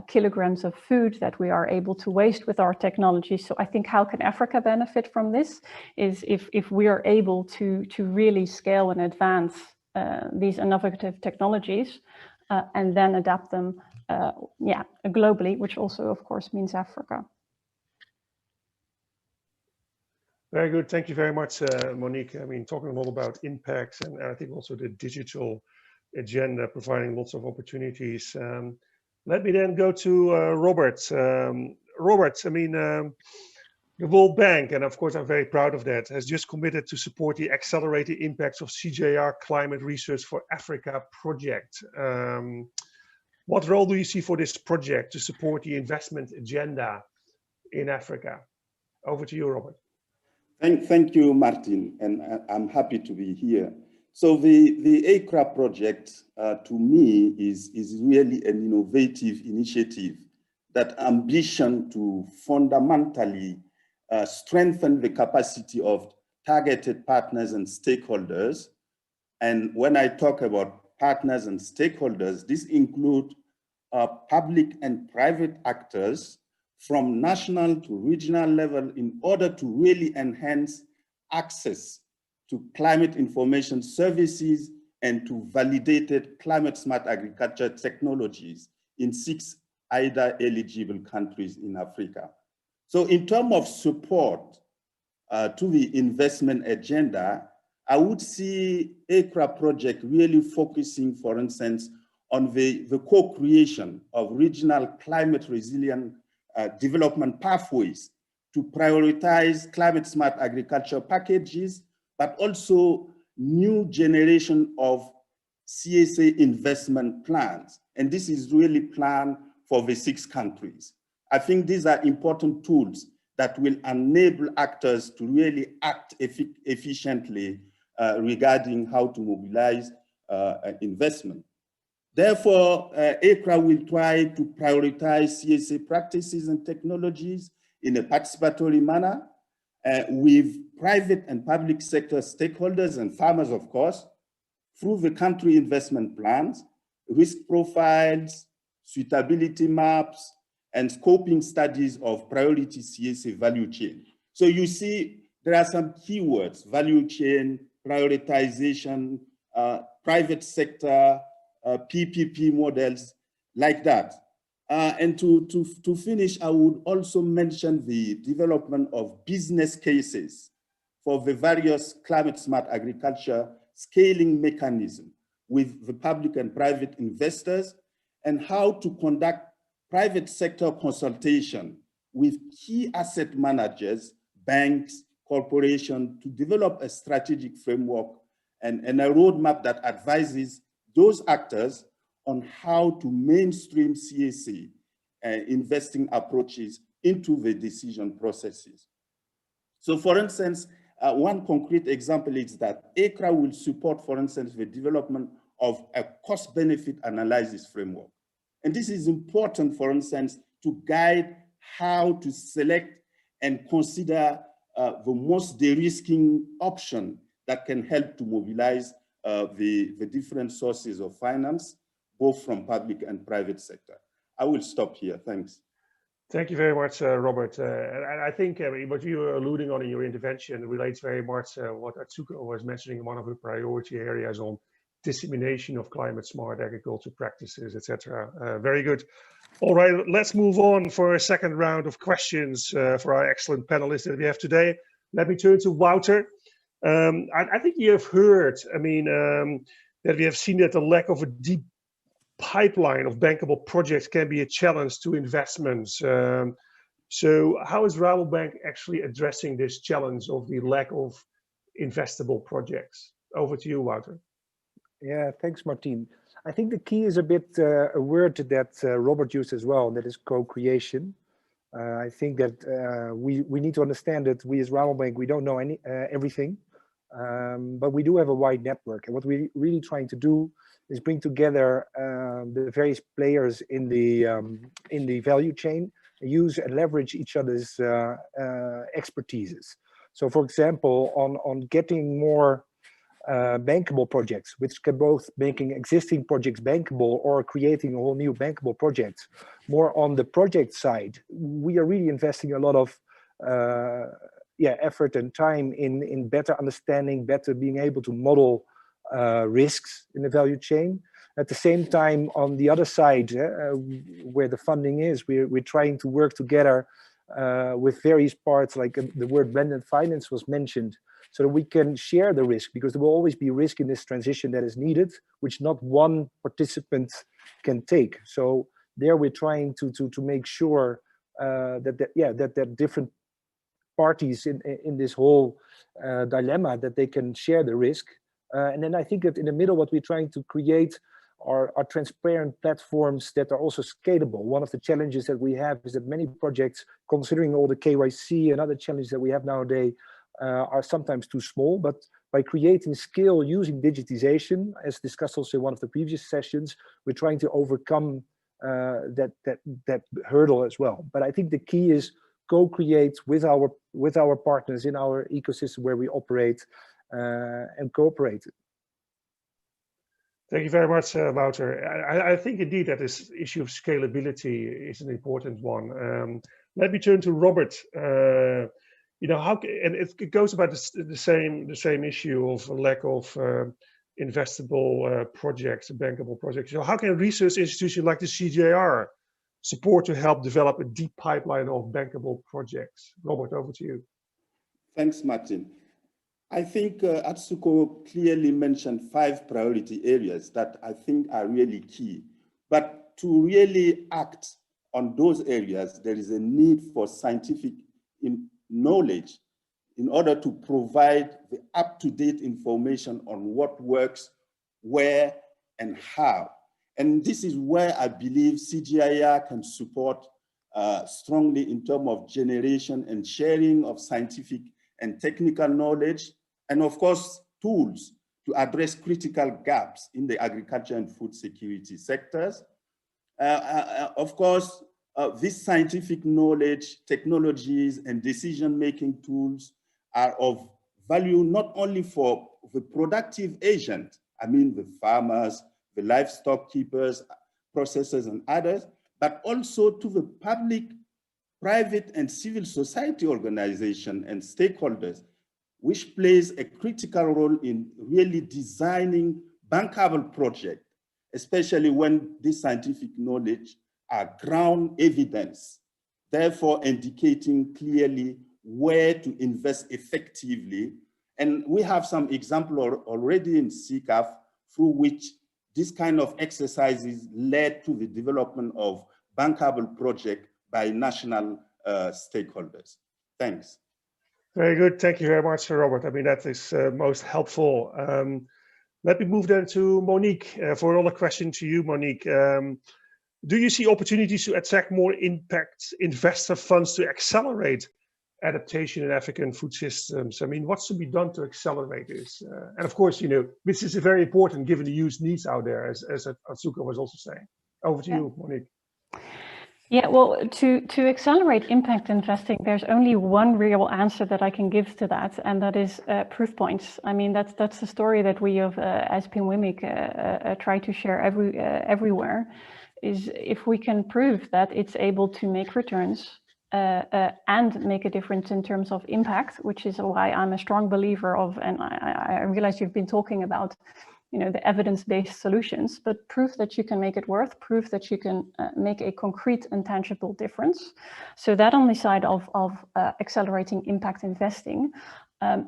kilograms of food that we are able to waste with our technology. So I think how can Africa benefit from this is if we are able to really scale and advance these innovative technologies and then adapt them globally, which also of course means Africa. Very good. Thank you very much, Monique. I mean, talking a lot about impacts, and I think also the digital agenda providing lots of opportunities. Let me then go to Robert. Robert, I mean, the World Bank, and of course I'm very proud of that, has just committed to support the accelerated impacts of CJR Climate Research for Africa project. What role do you see for this project to support the investment agenda in Africa? Over to you, Robert. Thank you, Martin, and I'm happy to be here. So the ACRA project, to me, is really an innovative initiative that ambition to fundamentally strengthen the capacity of targeted partners and stakeholders. And when I talk about partners and stakeholders, this includes public and private actors from national to regional level in order to really enhance access to climate information services and to validated climate smart agriculture technologies in 6 IDA eligible countries in Africa. So in terms of support to the investment agenda, I would see ACRA project really focusing, for instance, on the co-creation of regional climate resilient development pathways to prioritize climate smart agriculture packages, but also new generation of CSA investment plans. And this is really planned for the 6 countries. I think these are important tools that will enable actors to really act efficiently regarding how to mobilize investment. Therefore, ACRA will try to prioritize CSA practices and technologies in a participatory manner with private and public sector stakeholders and farmers, of course, through the country investment plans, risk profiles, suitability maps, and scoping studies of priority CSA value chain. So you see, there are some keywords: value chain, prioritization, private sector, PPP models, like that. And to finish, I would also mention the development of business cases for the various climate smart agriculture scaling mechanism with the public and private investors, and how to conduct private sector consultation with key asset managers, banks, corporations, to develop a strategic framework and a roadmap that advises those actors on how to mainstream CSA investing approaches into the decision processes. So for instance, one concrete example is that ACRA will support, for instance, the development of a cost-benefit analysis framework. And this is important, for instance, to guide how to select and consider the most de-risking option that can help to mobilize the different sources of finance, both from public and private sector. I will stop here. Thanks. Thank you very much, Robert. And I think what you were alluding on in your intervention relates very much what Atsuko was mentioning in one of her priority areas on dissemination of climate smart agriculture practices, etc. Very good. All right, let's move on for a second round of questions for our excellent panelists that we have today. Let me turn to Wouter. I think you have heard, that we have seen that the lack of a deep pipeline of bankable projects can be a challenge to investments. So how is Rabobank actually addressing this challenge of the lack of investable projects? Over to you, Wouter. Yeah, thanks, Martin. I think the key is a bit a word that Robert used as well, and that is co-creation. I think that we need to understand that we as Rabobank, we don't know everything, but we do have a wide network. And what we're really trying to do is bring together the various players in the value chain, and use and leverage each other's expertises. So, for example, on getting more bankable projects, which can both making existing projects bankable or creating a whole new bankable project. More on the project side, we are really investing a lot of effort and time in better understanding, better being able to model risks in the value chain. At the same time, on the other side, where the funding is, we're trying to work together with various parts, like the word blended finance was mentioned, so that we can share the risk, because there will always be risk in this transition that is needed, which not one participant can take. So there we're trying to make sure that different parties in this whole dilemma, that they can share the risk. And then I think that in the middle, what we're trying to create are transparent platforms that are also scalable. One of the challenges that we have is that many projects, considering all the KYC and other challenges that we have nowadays, are sometimes too small. But by creating scale using digitization, as discussed also in one of the previous sessions, we're trying to overcome that hurdle as well. But I think the key is co-create with our partners in our ecosystem where we operate and cooperate. Thank you very much, Wouter. I think indeed that this issue of scalability is an important one. Let me turn to Robert. And it goes about the same issue of a lack of investable projects, bankable projects. So how can research institutions like the CGIAR support to help develop a deep pipeline of bankable projects? Robert, over to you. Thanks, Martin. I think Atsuko clearly mentioned 5 priority areas that I think are really key. But to really act on those areas, there is a need for scientific knowledge in order to provide the up-to-date information on what works, where, and how. And this is where I believe CGIAR can support strongly in terms of generation and sharing of scientific and technical knowledge, and of course, tools to address critical gaps in the agriculture and food security sectors. Of course, this scientific knowledge, technologies, and decision-making tools are of value not only for the productive agent, I mean the farmers, the livestock keepers, processors, and others, but also to the public, private, and civil society organization and stakeholders, which plays a critical role in really designing bankable projects, especially when this scientific knowledge are ground evidence, therefore indicating clearly where to invest effectively. And we have some example already in CCAF through which this kind of exercises led to the development of bankable project by national stakeholders. Thanks. Very good. Thank you very much, Robert. I mean, that is most helpful. Let me move then to Monique for another question to you, Monique. Do you see opportunities to attract more impact investor funds to accelerate adaptation in African food systems? I mean, what's to be done to accelerate this? And of course, you know, this is very important given the huge needs out there, as Atsuko was also saying. Over to you, Monique. Yeah, well, to accelerate impact investing, there's only one real answer that I can give to that, and that is proof points. I mean, that's the story that we as PINWIMIC try to share everywhere, is if we can prove that it's able to make returns and make a difference in terms of impact, which is why I'm a strong believer of, and I realize you've been talking about, you know, the evidence-based solutions, but proof that you can make it work, proof that you can make a concrete and tangible difference. So that on the side of accelerating impact investing,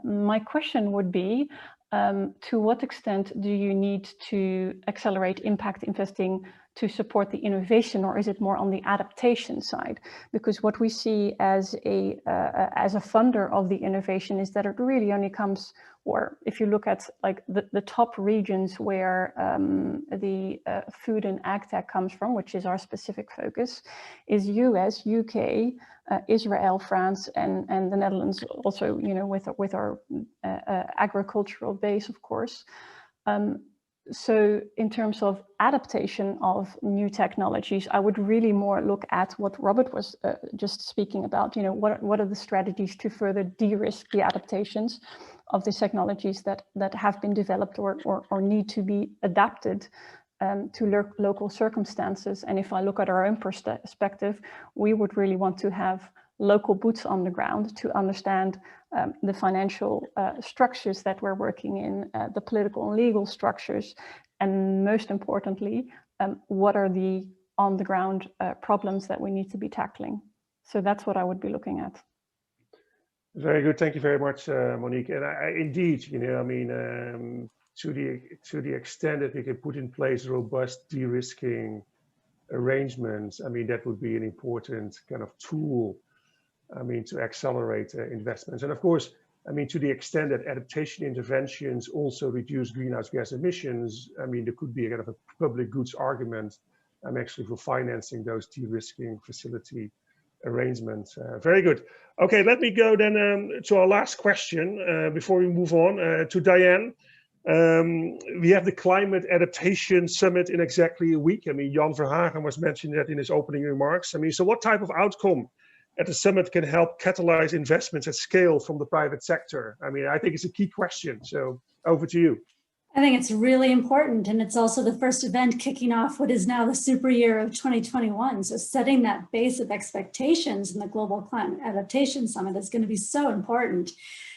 my question would be, to what extent do you need to accelerate impact investing to support the innovation, or is it more on the adaptation side? Because what we see as a funder of the innovation is that it really only comes, or if you look at like the top regions where the food and ag tech comes from, which is our specific focus, is US, UK, Israel, France, and the Netherlands, also, you know, with our agricultural base, of course. So in terms of adaptation of new technologies, I would really more look at what Robert was just speaking about. You know, what are the strategies to further de-risk the adaptations of the technologies that have been developed or need to be adapted to local circumstances. And if I look at our own perspective, we would really want to have local boots on the ground to understand the financial structures that we're working in, the political and legal structures, and most importantly, what are the on the ground problems that we need to be tackling. So that's what I would be looking at. Very good. Thank you very much, Monique. And indeed, you know, I mean, to the extent that we can put in place robust de-risking arrangements, I mean, that would be an important kind of tool, I mean, to accelerate investments. And of course, I mean, to the extent that adaptation interventions also reduce greenhouse gas emissions, I mean, there could be a kind of a public goods argument actually for financing those de-risking facility arrangements. Very good. Okay, let me go then to our last question before we move on to Diane. We have the Climate Adaptation Summit in exactly a week. I mean, Jan Verhagen was mentioning that in his opening remarks. I mean, so what type of outcome at the summit can help catalyze investments at scale from the private sector? I mean, I think it's a key question. So over to you. I think it's really important. And it's also the first event kicking off what is now the super year of 2021. So setting that base of expectations in the Global Climate Adaptation Summit is going to be so important.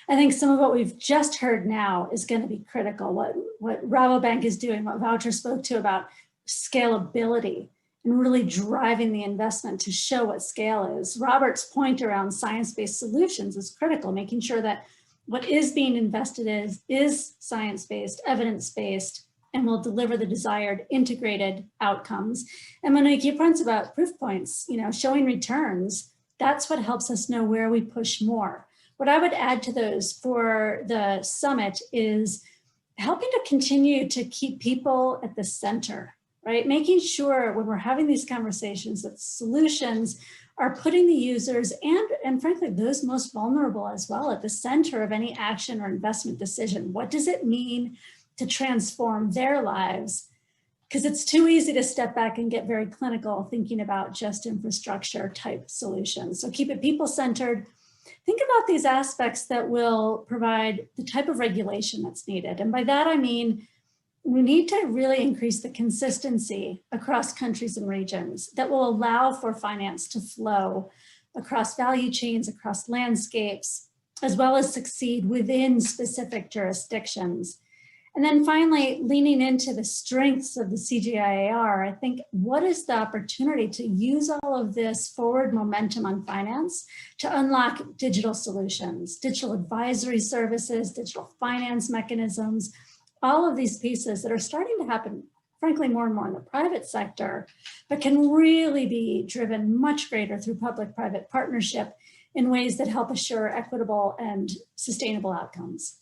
I think some of what we've just heard now is going to be critical. What Rabobank is doing, what Wouter spoke to about scalability, and really driving the investment to show what scale is. Robert's point around science-based solutions is critical, making sure that what is being invested is science-based, evidence-based, and will deliver the desired integrated outcomes. And Monique, your points about proof points, you know, showing returns, that's what helps us know where we push more. What I would add to those for the summit is helping to continue to keep people at the center, right? Making sure when we're having these conversations that solutions are putting the users and frankly, those most vulnerable as well at the center of any action or investment decision. What does it mean to transform their lives. Because it's too easy to step back and get very clinical thinking about just infrastructure type solutions. So keep it people-centered. Think about these aspects that will provide the type of regulation that's needed. And by that, I mean, we need to really increase the consistency across countries and regions that will allow for finance to flow across value chains, across landscapes, as well as succeed within specific jurisdictions. And then finally, leaning into the strengths of the CGIAR, I think, what is the opportunity to use all of this forward momentum on finance to unlock digital solutions, digital advisory services, digital finance mechanisms, all of these pieces that are starting to happen, frankly, more and more in the private sector, but can really be driven much greater through public-private partnership in ways that help assure equitable and sustainable outcomes.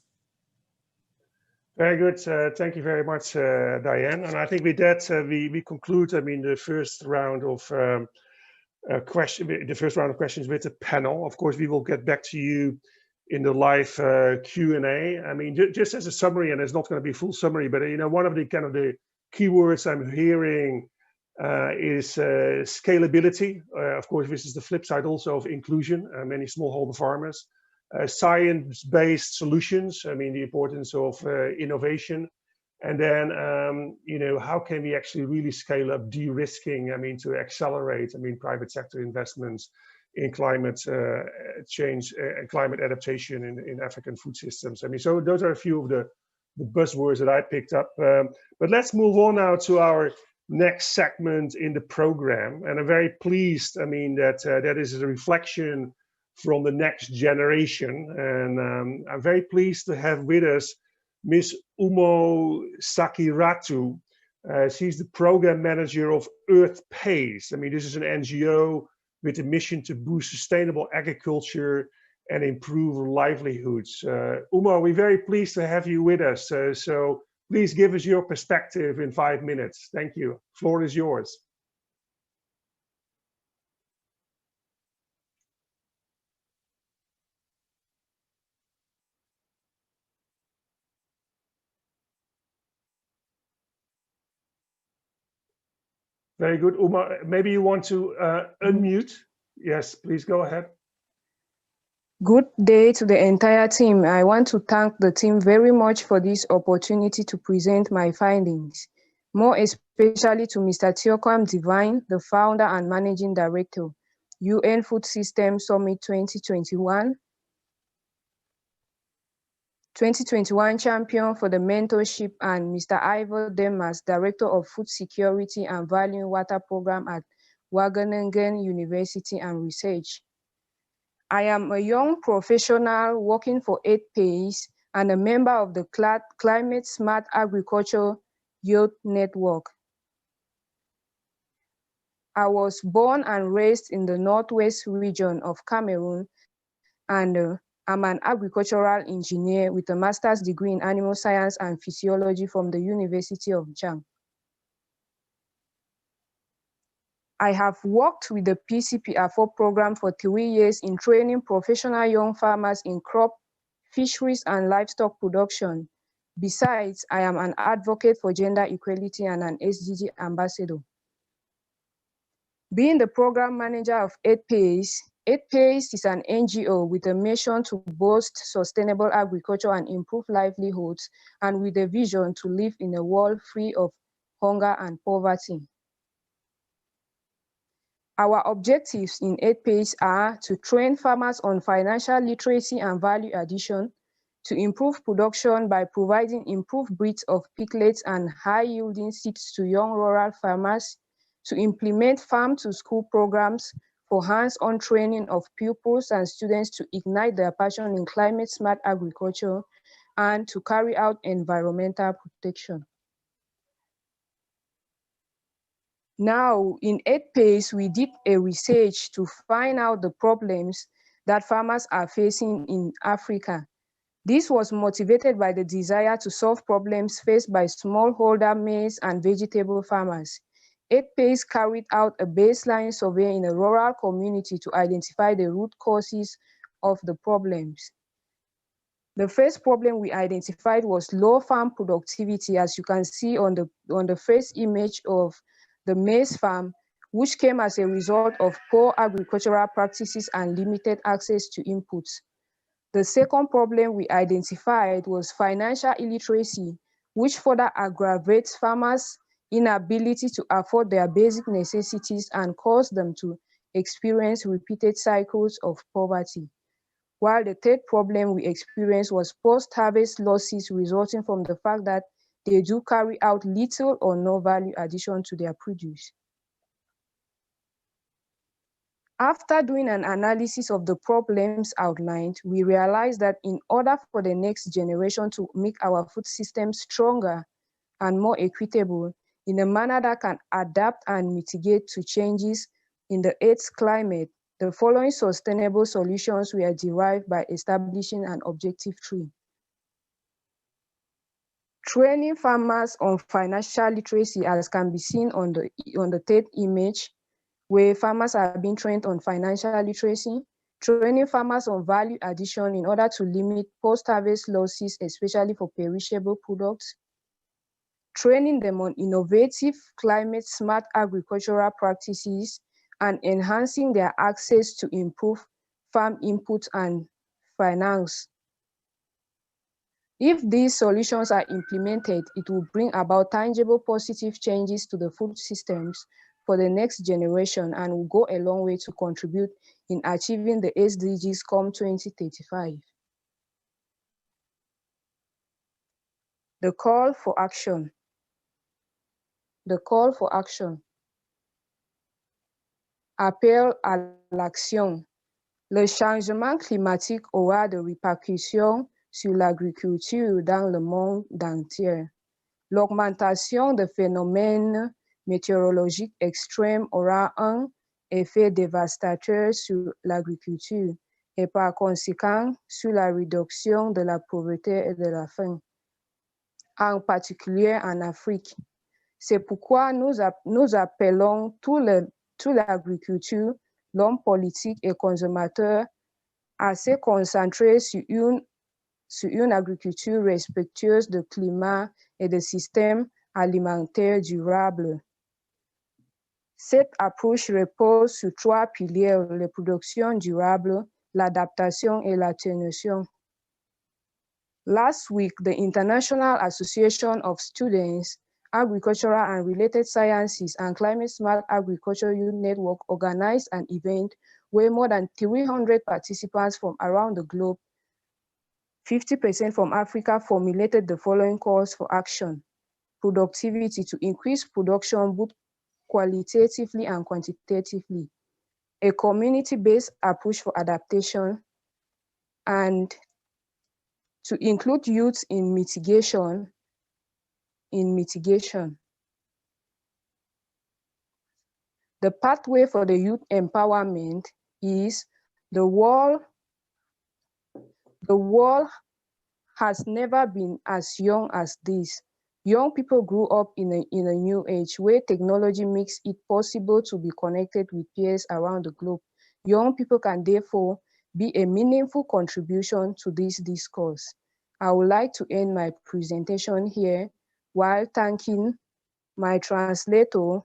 Very good. Thank you very much, Diane. And I think with that, we conclude, I mean, the first round of questions with the panel. Of course, we will get back to you in the live Q&A. I mean, just as a summary, and it's not going to be full summary, but you know, one of the kind of the keywords I'm hearing is scalability. Of course, this is the flip side also of inclusion. Many smallholder farmers. Science-based solutions, I mean, the importance of innovation. And then, you know, how can we actually really scale up de-risking, I mean, to accelerate, I mean, private sector investments in climate change and climate adaptation in African food systems. I mean, so those are a few of the buzzwords that I picked up. But let's move on now to our next segment in the program. And I'm very pleased, I mean, that that is a reflection from the next generation. And I'm very pleased to have with us Ms. Umo Sakiratu. She's the program manager of Earth Pays. I mean, this is an NGO with a mission to boost sustainable agriculture and improve livelihoods. Umo, we're very pleased to have you with us. So please give us your perspective in 5 minutes. Thank you. Floor is yours. Very good. Uma, maybe you want to unmute. Yes, please go ahead. Good day to the entire team. I want to thank the team very much for this opportunity to present my findings, more especially to Mr. Teokwam Divine, the founder and managing director, UN Food System Summit 2021 champion for the mentorship, and Mr. Ivor Demas, Director of Food Security and Value Water Program at Wageningen University and Research. I am a young professional working for 8 Pays and a member of the Climate Smart Agriculture Youth Network. I was born and raised in the Northwest region of Cameroon, and I'm an agricultural engineer with a master's degree in animal science and physiology from the University of Chang. I have worked with the PCPR4 program for 3 years in training professional young farmers in crop, fisheries, and livestock production. Besides, I am an advocate for gender equality and an SDG ambassador. Being the program manager of 8 Pays, 8 Pays is an NGO with a mission to boost sustainable agriculture and improve livelihoods, and with a vision to live in a world free of hunger and poverty. Our objectives in 8 Pays are to train farmers on financial literacy and value addition, to improve production by providing improved breeds of piglets and high-yielding seeds to young rural farmers, to implement farm-to-school programs for hands-on training of pupils and students to ignite their passion in climate-smart agriculture, and to carry out environmental protection. Now, in 8 Pays, we did a research to find out the problems that farmers are facing in Africa. This was motivated by the desire to solve problems faced by smallholder maize and vegetable farmers. 8 Pays carried out a baseline survey in a rural community to identify the root causes of the problems. The first problem we identified was low farm productivity, as you can see on the first image of the maize farm, which came as a result of poor agricultural practices and limited access to inputs. The second problem we identified was financial illiteracy, which further aggravates farmers' inability to afford their basic necessities and cause them to experience repeated cycles of poverty. While the third problem we experienced was post-harvest losses resulting from the fact that they do carry out little or no value addition to their produce. After doing an analysis of the problems outlined, we realized that in order for the next generation to make our food system stronger and more equitable in a manner that can adapt and mitigate to changes in the Earth's climate, the following sustainable solutions were derived by establishing an objective tree. Training farmers on financial literacy, as can be seen on the third image, where farmers are being trained on financial literacy, training farmers on value addition in order to limit post-harvest losses, especially for perishable products, training them on innovative climate-smart agricultural practices, and enhancing their access to improve farm input and finance. If these solutions are implemented, it will bring about tangible positive changes to the food systems for the next generation and will go a long way to contribute in achieving the SDGs come 2035. The call for action. The call for action. Appel à l'action. Le changement climatique aura des répercussions sur l'agriculture dans le monde entier. L'augmentation des phénomènes météorologiques extrêmes aura un effet dévastateur sur l'agriculture et par conséquent sur la réduction de la pauvreté et de la faim, en particulier en Afrique. C'est pourquoi nous appelons toute l'agriculture, l'homme politique et consommateur à se concentrer sur une agriculture respectueuse du climat et des systèmes alimentaires durables. Cette approche repose sur trois piliers: la production durable, l'adaptation et l'atténuation. Last week, the International Association of Students, Agricultural and Related Sciences and Climate Smart Agriculture Youth Network organized an event where more than 300 participants from around the globe, 50% from Africa, formulated the following calls for action. Productivity, to increase production both qualitatively and quantitatively. A community-based approach for adaptation, and to include youth in mitigation. The pathway for the youth empowerment is the world has never been as young as this. Young people grew up in a new age where technology makes it possible to be connected with peers around the globe. Young people can therefore be a meaningful contribution to this discourse. I would like to end my presentation here while thanking my translator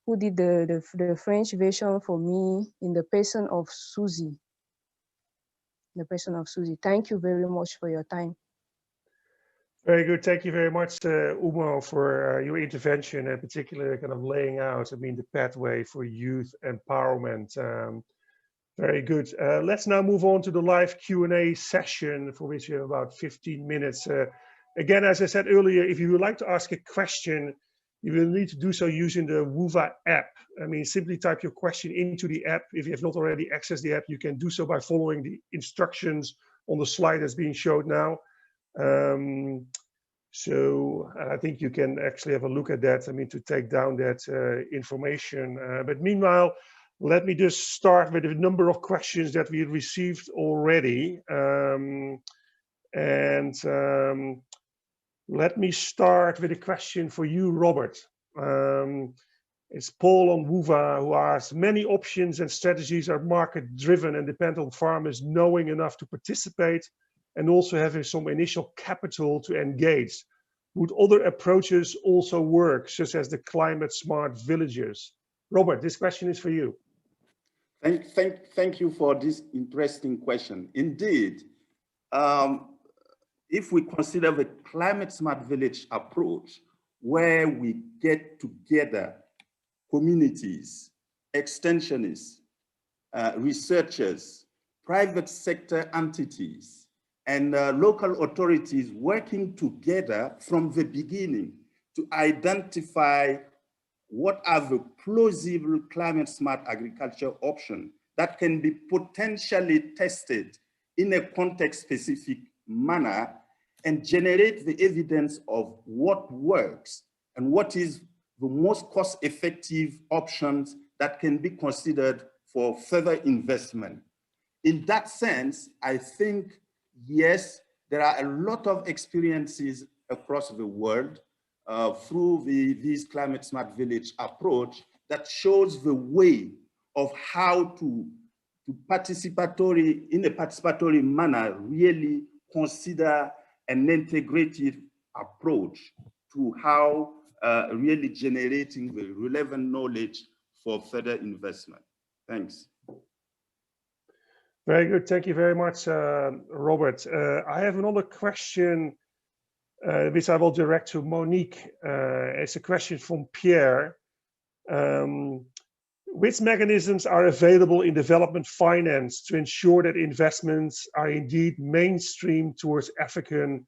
who did the French version for me in the person of Susie. Thank you very much for your time. Very good. Thank you very much, Umo, for your intervention, and particularly kind of laying out, the pathway for youth empowerment. Very good. Let's now move on to the live Q&A session, for which we have about 15 minutes. Again, as I said earlier, if you would like to ask a question, you will need to do so using the Wova app. Simply type your question into the app. If you have not already accessed the app, you can do so by following the instructions on the slide that's being showed now. So I think you can actually have a look at that, to take down that information. But meanwhile, let me just start with a number of questions that we received already. Let me start with a question for you, Robert. It's Paul on Wova who asks, many options and strategies are market driven and depend on farmers knowing enough to participate and also having some initial capital to engage. Would other approaches also work, such as the climate smart villages? Robert, this question is for you. Thank you for this interesting question. Indeed, if we consider the climate smart village approach, where we get together communities, extensionists, researchers, private sector entities, and local authorities working together from the beginning to identify what are the plausible climate smart agriculture options that can be potentially tested in a context specific manner and generate the evidence of what works and what is the most cost-effective options that can be considered for further investment. In that sense, I think, yes, there are a lot of experiences across the world through this climate smart village approach that shows the way of how to in a participatory manner, really consider an integrated approach to how really generating the relevant knowledge for further investment. Thanks. Very good. Thank you very much, Robert. I have another question, which I will direct to Monique. It's a question from Pierre. Which mechanisms are available in development finance to ensure that investments are indeed mainstream towards African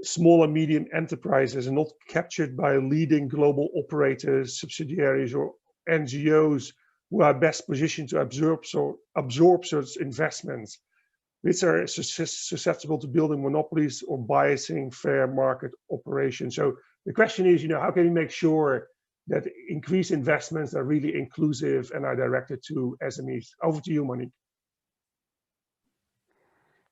small and medium enterprises and not captured by leading global operators, subsidiaries, or NGOs who are best positioned to absorb such investments, which are susceptible to building monopolies or biasing fair market operations? So the question is, how can we make sure that increased investments are really inclusive and are directed to SMEs? Over to you, Monique.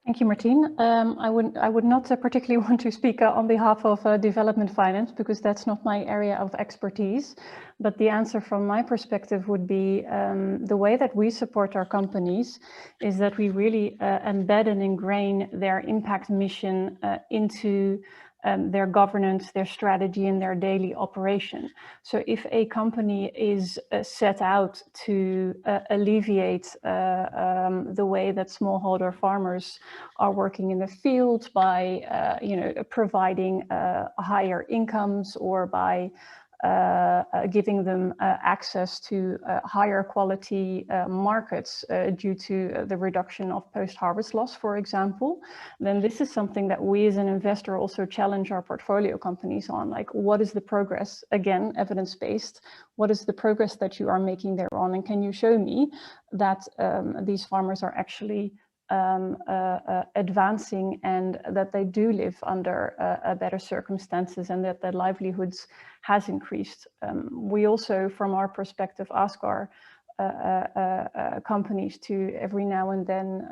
Thank you, Martien. I would not particularly want to speak on behalf of development finance, because that's not my area of expertise. But the answer from my perspective would be the way that we support our companies is that we really embed and ingrain their impact mission into their governance, their strategy, and their daily operation. So if a company is set out to alleviate the way that smallholder farmers are working in the field by providing higher incomes, or by giving them access to higher quality markets due to the reduction of post-harvest loss, for example, then this is something that we as an investor also challenge our portfolio companies on. Like, what is the progress? Again, evidence-based. What is the progress that you are making thereon? And can you show me that these farmers are actually advancing, and that they do live under better circumstances, and that their livelihoods has increased? We also, from our perspective, ask our companies to every now and then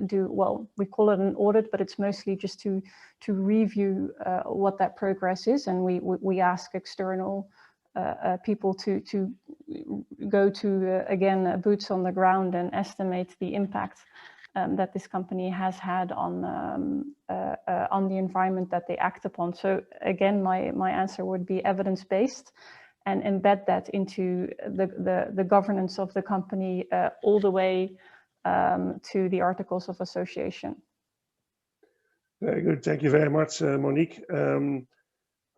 do, well, we call it an audit, but it's mostly just to review what that progress is. And we ask external people to go to, again, boots on the ground and estimate the impact that this company has had on the environment that they act upon. So again, my answer would be evidence-based, and embed that into the governance of the company all the way to the articles of association. Very good. Thank you very much, Monique.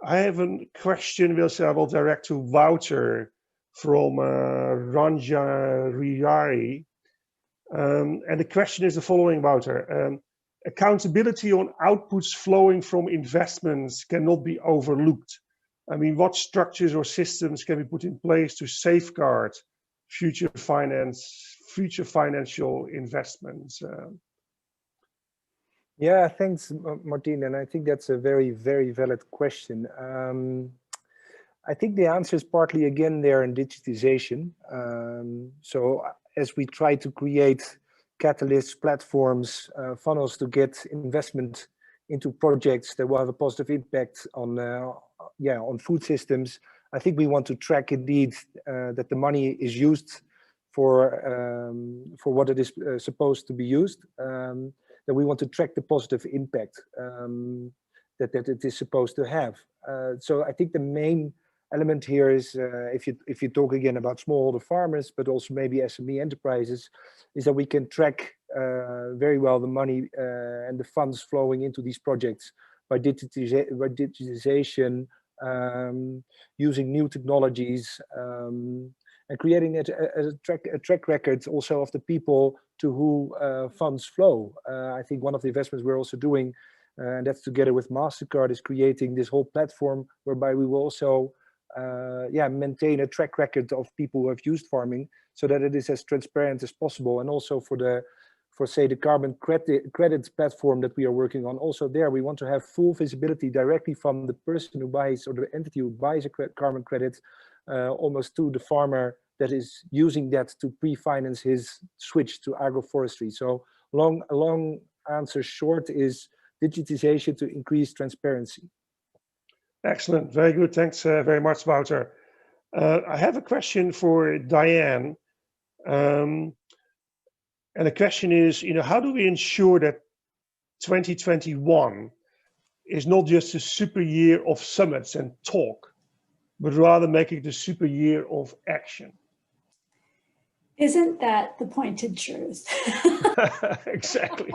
I have a question which I will direct to Wouter from Ranja Riyari. And the question is the following, Wouter. Accountability on outputs flowing from investments cannot be overlooked. I mean, what structures or systems can be put in place to safeguard future financial investments? Yeah, thanks, Martien. And I think that's a very, very valid question. I think the answer is partly, again, there in digitization. So as we try to create catalysts, platforms, funnels to get investment into projects that will have a positive impact on food systems, I think we want to track indeed that the money is used for what it is supposed to be used. then we want to track the positive impact that it is supposed to have. So I think the main element here is, if you talk again about smallholder farmers, but also maybe SME enterprises, is that we can track very well the money and the funds flowing into these projects by digitization, using new technologies, and creating a track record also of the people to who funds flow. I think one of the investments we're also doing, and that's together with MasterCard, is creating this whole platform whereby we will also maintain a track record of people who have used farming, so that it is as transparent as possible. And also for say the carbon credit platform that we are working on, also there we want to have full visibility directly from the person who buys, or the entity who buys a carbon credit, almost to the farmer that is using that to pre-finance his switch to agroforestry. So a long answer short is digitization to increase transparency. Excellent, very good. Thanks very much, Wouter. I have a question for Diane. And the question is, how do we ensure that 2021 is not just a super year of summits and talk, but rather make it a super year of action? Isn't that the pointed truth? Exactly.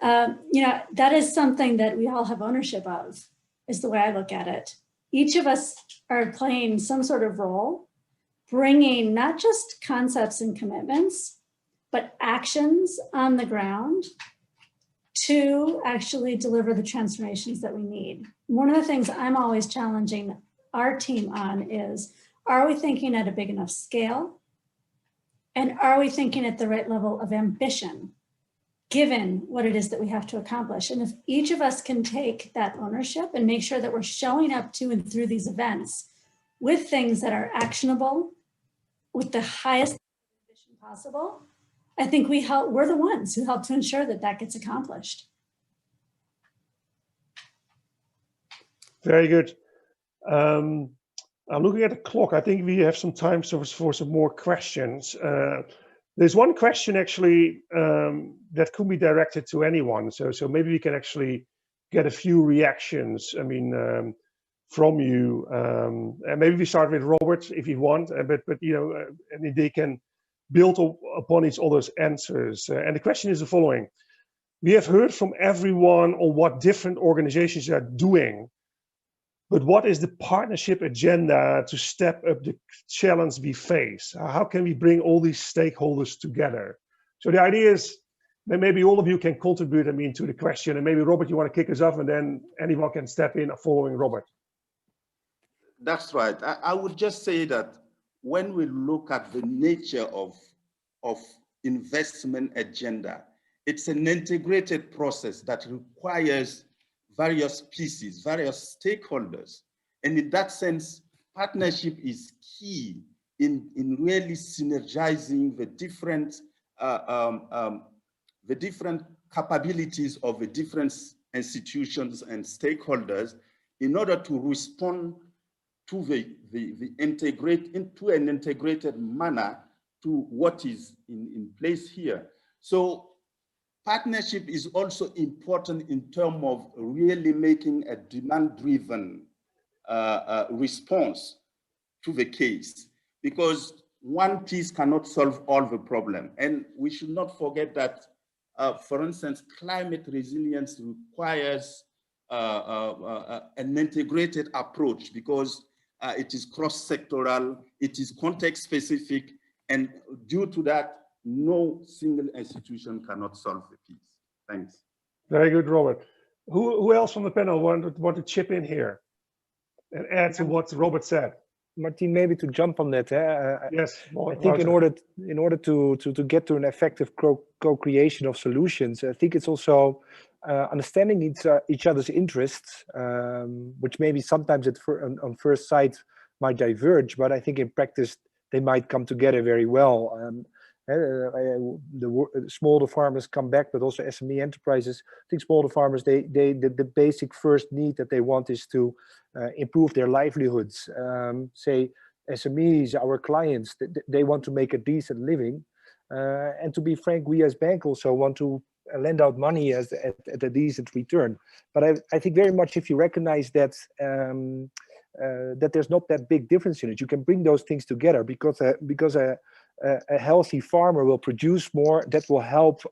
That is something that we all have ownership of, is the way I look at it. Each of us are playing some sort of role, bringing not just concepts and commitments, but actions on the ground to actually deliver the transformations that we need. One of the things I'm always challenging our team on is, are we thinking at a big enough scale? And are we thinking at the right level of ambition, given what it is that we have to accomplish? And if each of us can take that ownership and make sure that we're showing up to and through these events with things that are actionable, with the highest ambition possible, I think we're the ones who help to ensure that that gets accomplished. Very good. I'm looking at the clock. I think we have some time for some more questions. There's one question actually that could be directed to anyone. So maybe we can actually get a few reactions. I mean, from you, and maybe we start with Robert if you want. But and they can build upon each other's answers. And the question is the following: we have heard from everyone on what different organizations are doing. But what is the partnership agenda to step up the challenge we face? How can we bring all these stakeholders together? So the idea is that maybe all of you can contribute, to the question. And maybe Robert, you want to kick us off, and then anyone can step in following Robert. That's right. I would just say that when we look at the nature of investment agenda, it's an integrated process that requires various pieces, various stakeholders. And in that sense, partnership is key in really synergizing the different capabilities of the different institutions and stakeholders in order to respond to into an integrated manner to what is in place here. So partnership is also important in terms of really making a demand-driven response to the case, because one piece cannot solve all the problem. And we should not forget that, for instance, climate resilience requires an integrated approach, because it is cross-sectoral, it is context-specific, and due to that, no single institution cannot solve the piece. Thanks. Very good, Robert. Who else from the panel want to chip in here and add to what Robert said? Martin, maybe to jump on that. Yes. I think in order to get to an effective co-creation of solutions, I think it's also understanding each other's interests, which maybe sometimes on first sight might diverge, but I think in practice they might come together very well. The smaller farmers come back, but also SME enterprises. I think smaller farmers, the basic first need that they want is to improve their livelihoods. Say SMEs, our clients, they want to make a decent living, And to be frank, we as bank also want to lend out money at a decent return. But I think very much if you recognize that that there's not that big difference in it, you can bring those things together, because a healthy farmer will produce more. That will help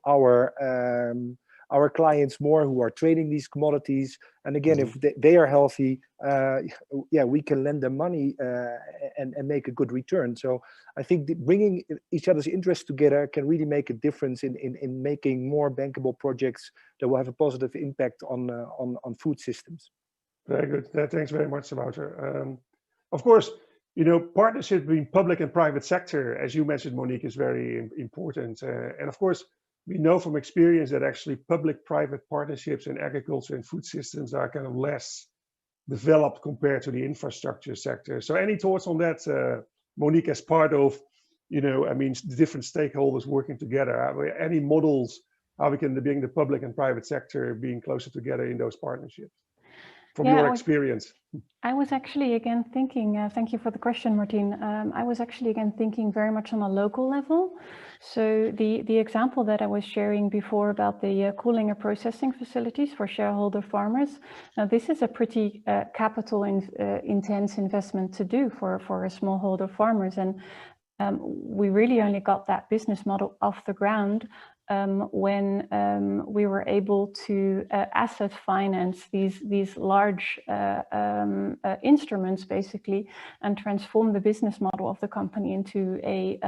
our clients more who are trading these commodities. And again, if they are healthy, yeah, we can lend them money and make a good return. So I think bringing each other's interests together can really make a difference in making more bankable projects that will have a positive impact on food systems. Very good. Thanks very much, Wouter. Of course, partnership between public and private sector, as you mentioned, Monique, is very important. And of course, we know from experience that actually public-private partnerships in agriculture and food systems are kind of less developed compared to the infrastructure sector. So any thoughts on that, Monique, as part of, the different stakeholders working together? Any models how we can bring the public and private sector being closer together in those partnerships from your experience? I was actually again thinking, thank you for the question, Martin. I was actually again thinking very much on a local level. So the example that I was sharing before about the cooling and processing facilities for shareholder farmers. Now this is a pretty capital intense investment to do for smallholder farmers, and we really only got that business model off the ground when we were able to asset finance these large instruments basically, and transform the business model of the company into a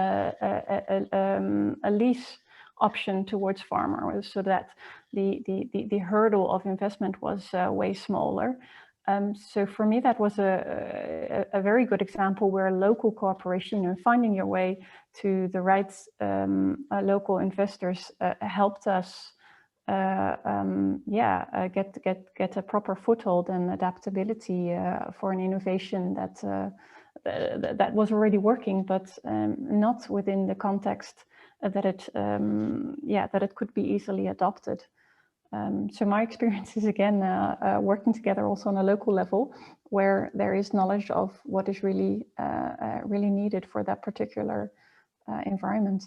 lease option towards farmers, so that the hurdle of investment was way smaller. So for me, that was a very good example where local cooperation and finding your way to the right local investors helped us get a proper foothold and adaptability for an innovation that was already working, but not within the context that it could be easily adopted. So my experience is again working together also on a local level, where there is knowledge of what is really needed for that particular environment.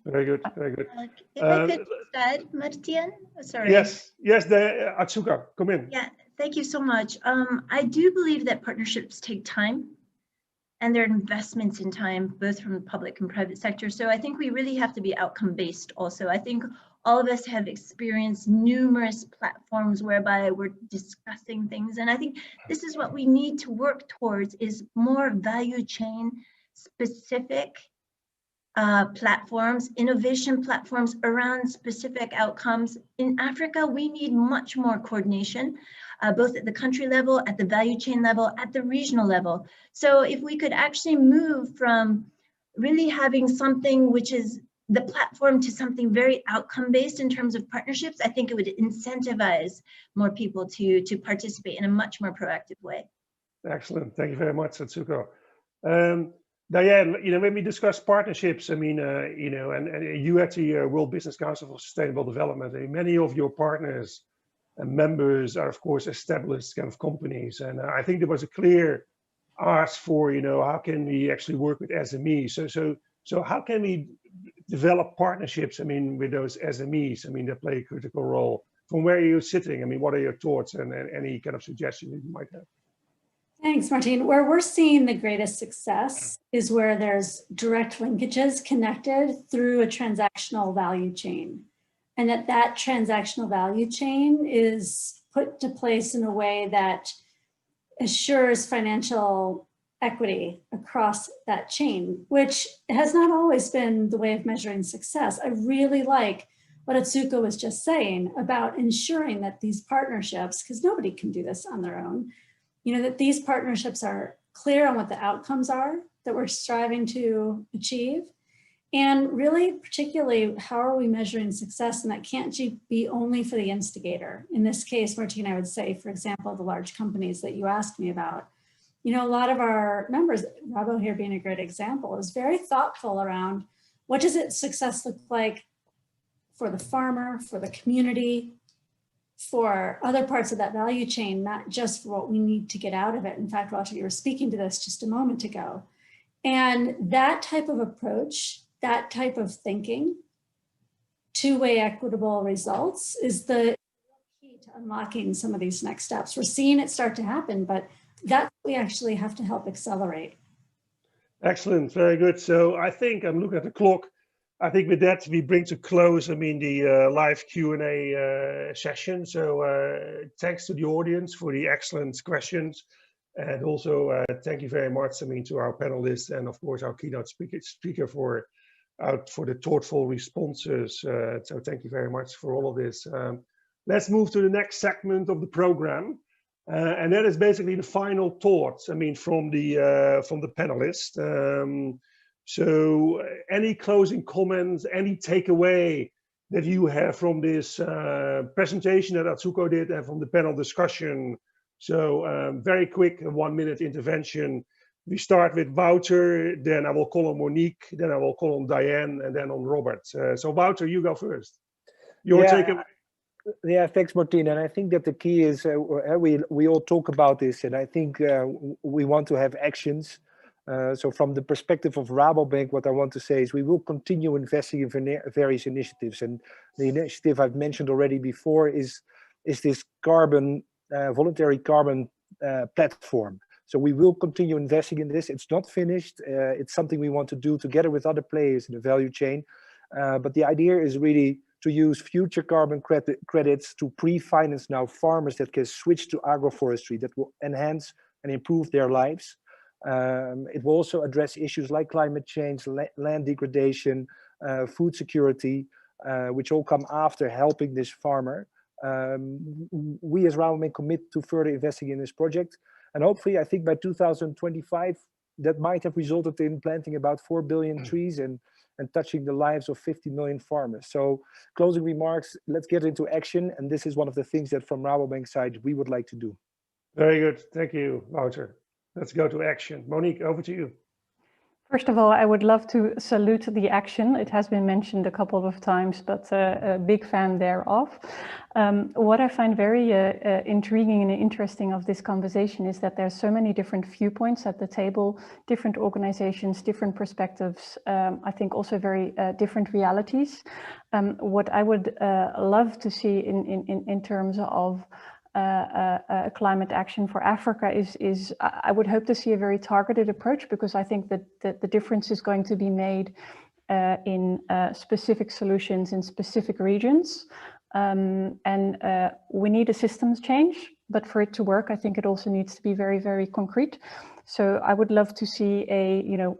Very good, very good. If I could just add, Martin, sorry. Yes, Atsuka, come in. Yeah, thank you so much. I do believe that partnerships take time, and there are investments in time, both from the public and private sector. So I think we really have to be outcome-based also. I think all of us have experienced numerous platforms whereby we're discussing things. And I think this is what we need to work towards, is more value chain specific platforms, innovation platforms around specific outcomes. In Africa, we need much more coordination, both at the country level, at the value chain level, at the regional level. So if we could actually move from really having something which is the platform to something very outcome-based in terms of partnerships, I think it would incentivize more people to participate in a much more proactive way. Excellent, thank you very much, Atsuko. Diane, when we discuss partnerships, and you at the World Business Council for Sustainable Development, many of your partners and members are, of course, established kind of companies. And I think there was a clear ask for, how can we actually work with SMEs? So how can we develop partnerships, with those SMEs, that play a critical role? From where are you sitting? What are your thoughts and any kind of suggestions that you might have? Thanks, Martin. Where we're seeing the greatest success is where there's direct linkages connected through a transactional value chain. And that transactional value chain is put to place in a way that assures financial equity across that chain, which has not always been the way of measuring success. I really like what Atsuko was just saying about ensuring that these partnerships, because nobody can do this on their own, that these partnerships are clear on what the outcomes are that we're striving to achieve. And really, particularly, how are we measuring success? And that can't be only for the instigator. In this case, Martina, I would say, for example, the large companies that you asked me about. A lot of our members, Rabo here being a great example, is very thoughtful around what does success look like for the farmer, for the community, for other parts of that value chain, not just for what we need to get out of it. In fact, Walter, you were speaking to this just a moment ago. And that type of approach that type of thinking, two-way equitable results, is the key to unlocking some of these next steps. We're seeing it start to happen, but that's what we actually have to help accelerate. Excellent, very good. So I think I'm looking at the clock. I think with that we bring to close, I mean, the live Q&A session. So thanks to the audience for the excellent questions. And also thank you very much, I mean, to our panelists and of course our keynote speaker for the thoughtful responses. So thank you very much for all of this. Let's move to the next segment of the program. And that is basically the final thoughts, I mean, from the panelists. So any closing comments, any takeaway that you have from this presentation that Atsuko did and from the panel discussion? So very quick 1-minute intervention. We start with Wouter, then I will call on Monique, then I will call on Diane, and then on Robert. So Wouter, you go first. Your takeaway. Yeah, thanks, Martin. And I think that the key is we all talk about this, and I think we want to have actions. So from the perspective of Rabobank, what I want to say is we will continue investing in various initiatives. And the initiative I've mentioned already before is this voluntary carbon platform. So we will continue investing in this. It's not finished. It's something we want to do together with other players in the value chain. But the idea is really to use future carbon credits to pre-finance now farmers that can switch to agroforestry that will enhance and improve their lives. It will also address issues like climate change, land degradation, food security, which all come after helping this farmer. We as Rabobank commit to further investing in this project. And hopefully, I think by 2025, that might have resulted in planting about 4 billion trees and touching the lives of 50 million farmers. So closing remarks, let's get into action. And this is one of the things that from Rabobank side, we would like to do. Very good. Thank you, Wouter. Let's go to action. Monique, over to you. First of all, I would love to salute the action. It has been mentioned a couple of times, but a big fan thereof. What I find very intriguing and interesting of this conversation is that there's so many different viewpoints at the table, different organizations, different perspectives, I think also very different realities. What I would love to see in terms of climate action for Africa is I would hope to see a very targeted approach, because I think that the difference is going to be made in specific solutions in specific regions. And we need a systems change, but for it to work, I think it also needs to be very, very concrete. So I would love to see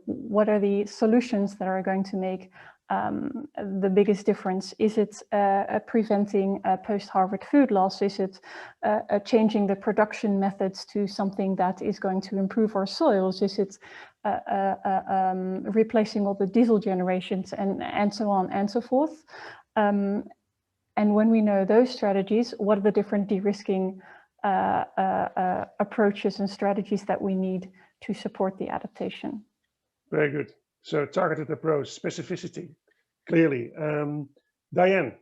what are the solutions that are going to make the biggest difference? Is it preventing post-harvest food loss? Is it changing the production methods to something that is going to improve our soils? Is it replacing all the diesel generations and so on and so forth? And when we know those strategies, what are the different de-risking approaches and strategies that we need to support the adaptation? Very good. So targeted approach, specificity, clearly. Diane.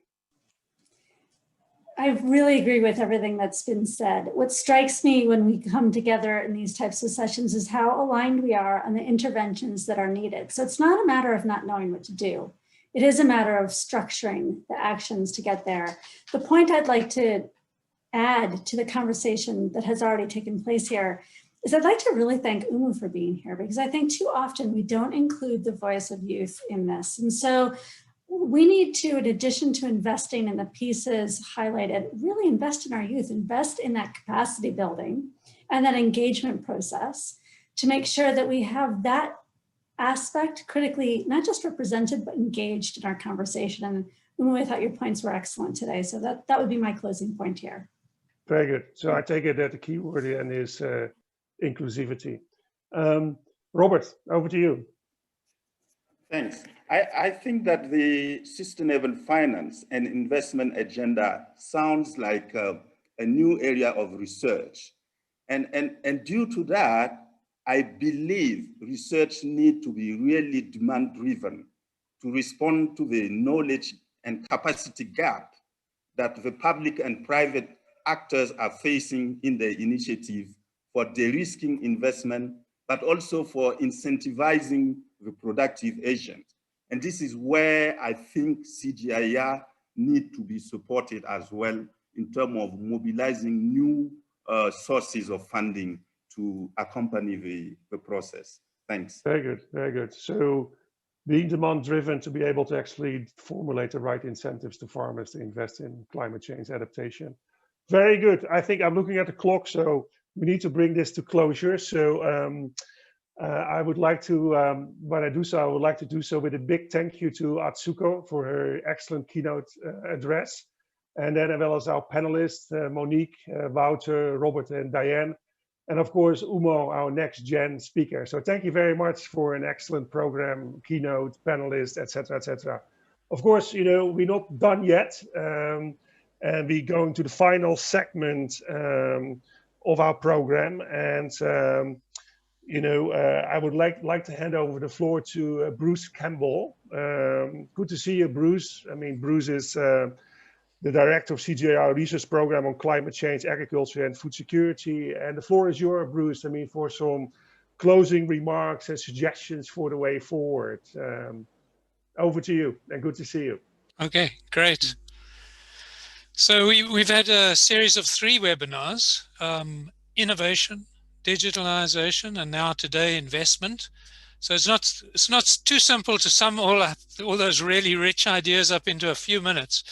I really agree with everything that's been said. What strikes me when we come together in these types of sessions is how aligned we are on the interventions that are needed. So it's not a matter of not knowing what to do. It is a matter of structuring the actions to get there. The point I'd like to add to the conversation that has already taken place here is I'd like to really thank Umu for being here, because I think too often we don't include the voice of youth in this. And so we need to, in addition to investing in the pieces highlighted, really invest in our youth, invest in that capacity building and that engagement process to make sure that we have that aspect critically, not just represented, but engaged in our conversation. And Umu, I thought your points were excellent today. So that would be my closing point here. Very good. So I take it that the key word then is inclusivity. Robert, over to you. Thanks. I think that the sustainable finance and investment agenda sounds like a new area of research. And due to that, I believe research needs to be really demand-driven to respond to the knowledge and capacity gap that the public and private actors are facing in the initiative for de-risking investment, but also for incentivizing the productive agent. And this is where I think CGIAR need to be supported as well in terms of mobilizing new sources of funding to accompany the process. Thanks. Very good, very good. So being demand-driven to be able to actually formulate the right incentives to farmers to invest in climate change adaptation. Very good. I think I'm looking at the clock, so we need to bring this to closure. So I would like to, when I do so, I would like to do so with a big thank you to Atsuko for her excellent keynote address. And then as well as our panelists, Monique, Wouter, Robert, and Diane. And of course, Umo, our next gen speaker. So thank you very much for an excellent program, keynote, panelists, etc., etc. Of course, you know, we're not done yet. And we're going to the final segment of our program. And, you know, I would like to hand over the floor to Bruce Campbell. Good to see you, Bruce. I mean, Bruce is the director of CGIAR Research Program on Climate Change, Agriculture and Food Security. And the floor is yours, Bruce, I mean, for some closing remarks and suggestions for the way forward. Over to you, and good to see you. Okay, great. So we've had a series of 3 webinars, innovation, digitalization, and now today investment. So it's not too simple to sum all those really rich ideas up into a few minutes.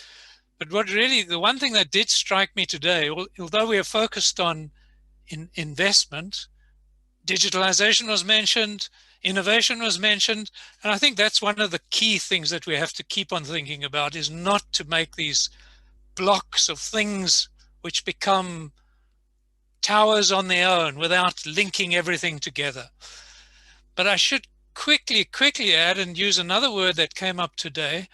But what really, the one thing that did strike me today, although we are focused on investment, digitalization was mentioned, innovation was mentioned, and I think that's one of the key things that we have to keep on thinking about, is not to make these blocks of things which become towers on their own without linking everything together. But I should quickly add and use another word that came up today,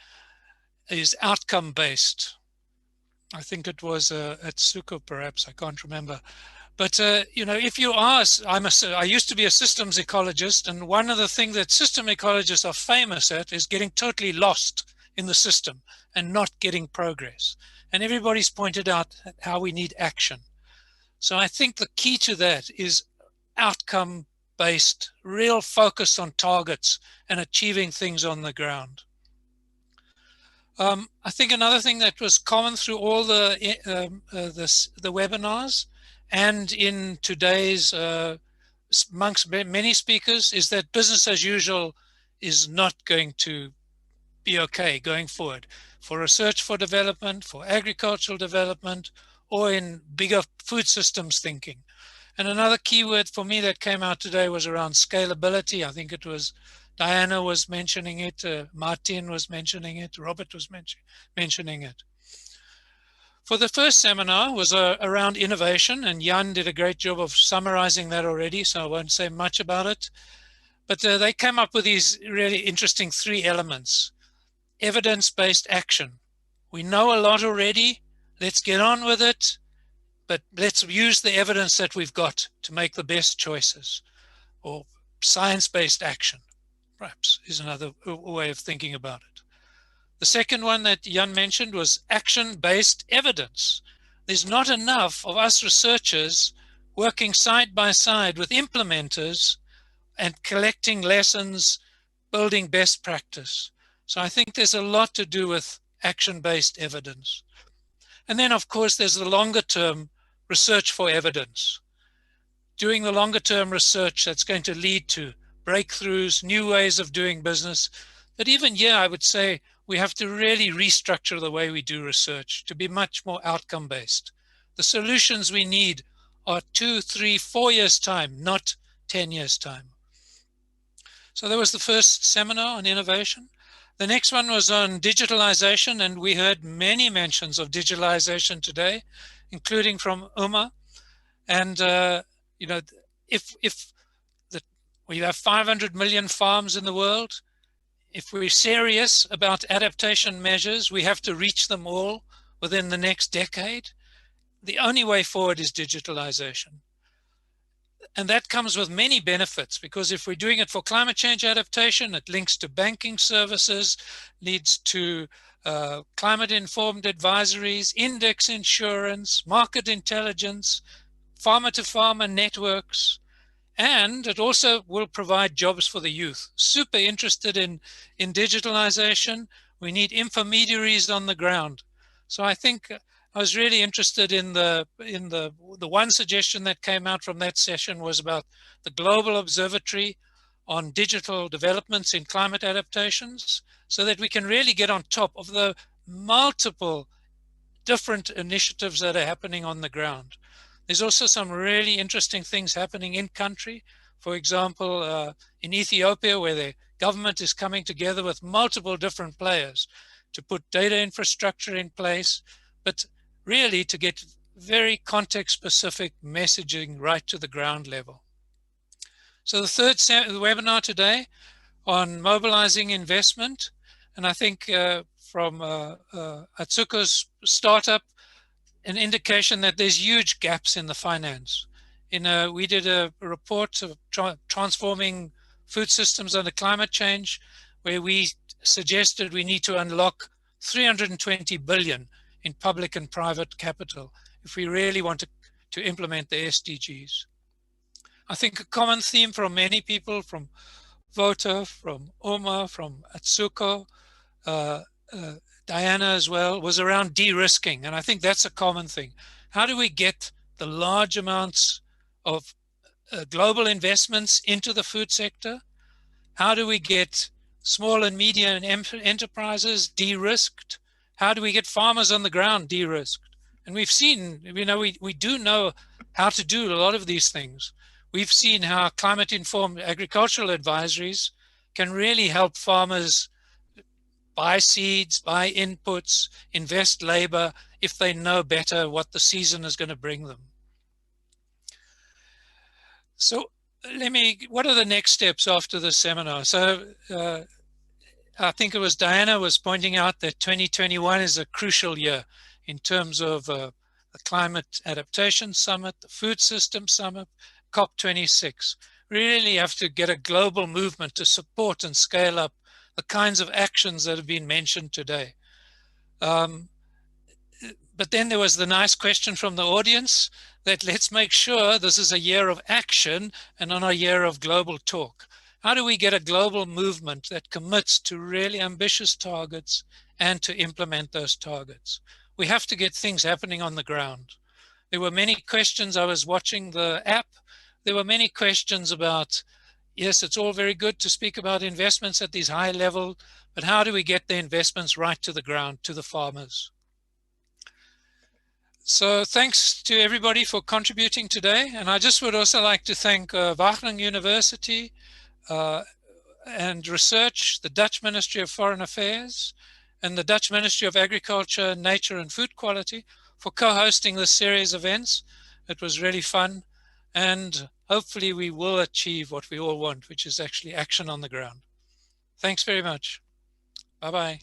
is outcome-based. I think it was at Suko, perhaps, I can't remember. But, you know, if you ask, I used to be a systems ecologist, and one of the things that system ecologists are famous at is getting totally lost in the system and not getting progress. And everybody's pointed out how we need action. So I think the key to that is outcome-based, real focus on targets and achieving things on the ground. I think another thing that was common through all the webinars and in today's amongst many speakers is that business as usual is not going to be okay going forward for research for development, for agricultural development, or in bigger food systems thinking. And another key word for me that came out today was around scalability. I think it was Diana was mentioning it, Martin was mentioning it, Robert was mentioning it. For the first seminar was around innovation, and Jan did a great job of summarizing that already, so I won't say much about it. But they came up with these really interesting 3 elements. Evidence-based action. We know a lot already, let's get on with it, but let's use the evidence that we've got to make the best choices. Or science-based action, perhaps, is another way of thinking about it. The second one that Jan mentioned was action-based evidence. There's not enough of us researchers working side by side with implementers and collecting lessons, building best practice. So I think there's a lot to do with action-based evidence. And then, of course, there's the longer-term research for evidence. Doing the longer-term research that's going to lead to breakthroughs, new ways of doing business. But even here, I would say we have to really restructure the way we do research to be much more outcome-based. The solutions we need are 2, 3, 4 years' time, not 10 years' time. So that was the first seminar on innovation. The next one was on digitalization, and we heard many mentions of digitalization today, including from Uma. And you know, if we have 500 million farms in the world, if we're serious about adaptation measures, we have to reach them all within the next decade. The only way forward is digitalization. And that comes with many benefits, because if we're doing it for climate change adaptation, it links to banking services, leads to climate-informed advisories, index insurance, market intelligence, farmer-to-farmer networks, And it also will provide jobs for the youth. Super interested in digitalization. We need intermediaries on the ground. So I think I was really interested in the one suggestion that came out from that session was about the Global Observatory on digital developments in climate adaptations, so that we can really get on top of the multiple different initiatives that are happening on the ground. There's also some really interesting things happening in country. For example, in Ethiopia, where the government is coming together with multiple different players to put data infrastructure in place, but really to get very context-specific messaging right to the ground level. So the third webinar today on mobilizing investment, and I think from Atsuko's startup, an indication that there's huge gaps in the finance. We did a report of transforming food systems under climate change, where we suggested we need to unlock 320 billion in public and private capital if we really want to implement the SDGs. I think a common theme from many people, from Wouter, from Oma, from Atsuko, Diana as well, was around de-risking. And I think that's a common thing. How do we get the large amounts of global investments into the food sector? How do we get small and medium enterprises de-risked? How do we get farmers on the ground de-risked? And we've seen, we do know how to do a lot of these things. We've seen how climate-informed agricultural advisories can really help farmers buy seeds, buy inputs, invest labor, if they know better what the season is going to bring them. So what are the next steps after the seminar? So I think it was Diana was pointing out that 2021 is a crucial year in terms of the Climate Adaptation Summit, the Food System Summit, COP26. We really have to get a global movement to support and scale up the kinds of actions that have been mentioned today. But then there was the nice question from the audience that let's make sure this is a year of action and not a year of global talk. How do we get a global movement that commits to really ambitious targets and to implement those targets? We have to get things happening on the ground. There were many questions. I was watching the app. There were many questions about, yes, it's all very good to speak about investments at these high level, but how do we get the investments right to the ground, to the farmers? So thanks to everybody for contributing today. And I just would also like to thank Wageningen University and Research, the Dutch Ministry of Foreign Affairs, and the Dutch Ministry of Agriculture, Nature and Food Quality for co-hosting this series of events. It was really fun. And hopefully we will achieve what we all want, which is actually action on the ground. Thanks very much. Bye-bye.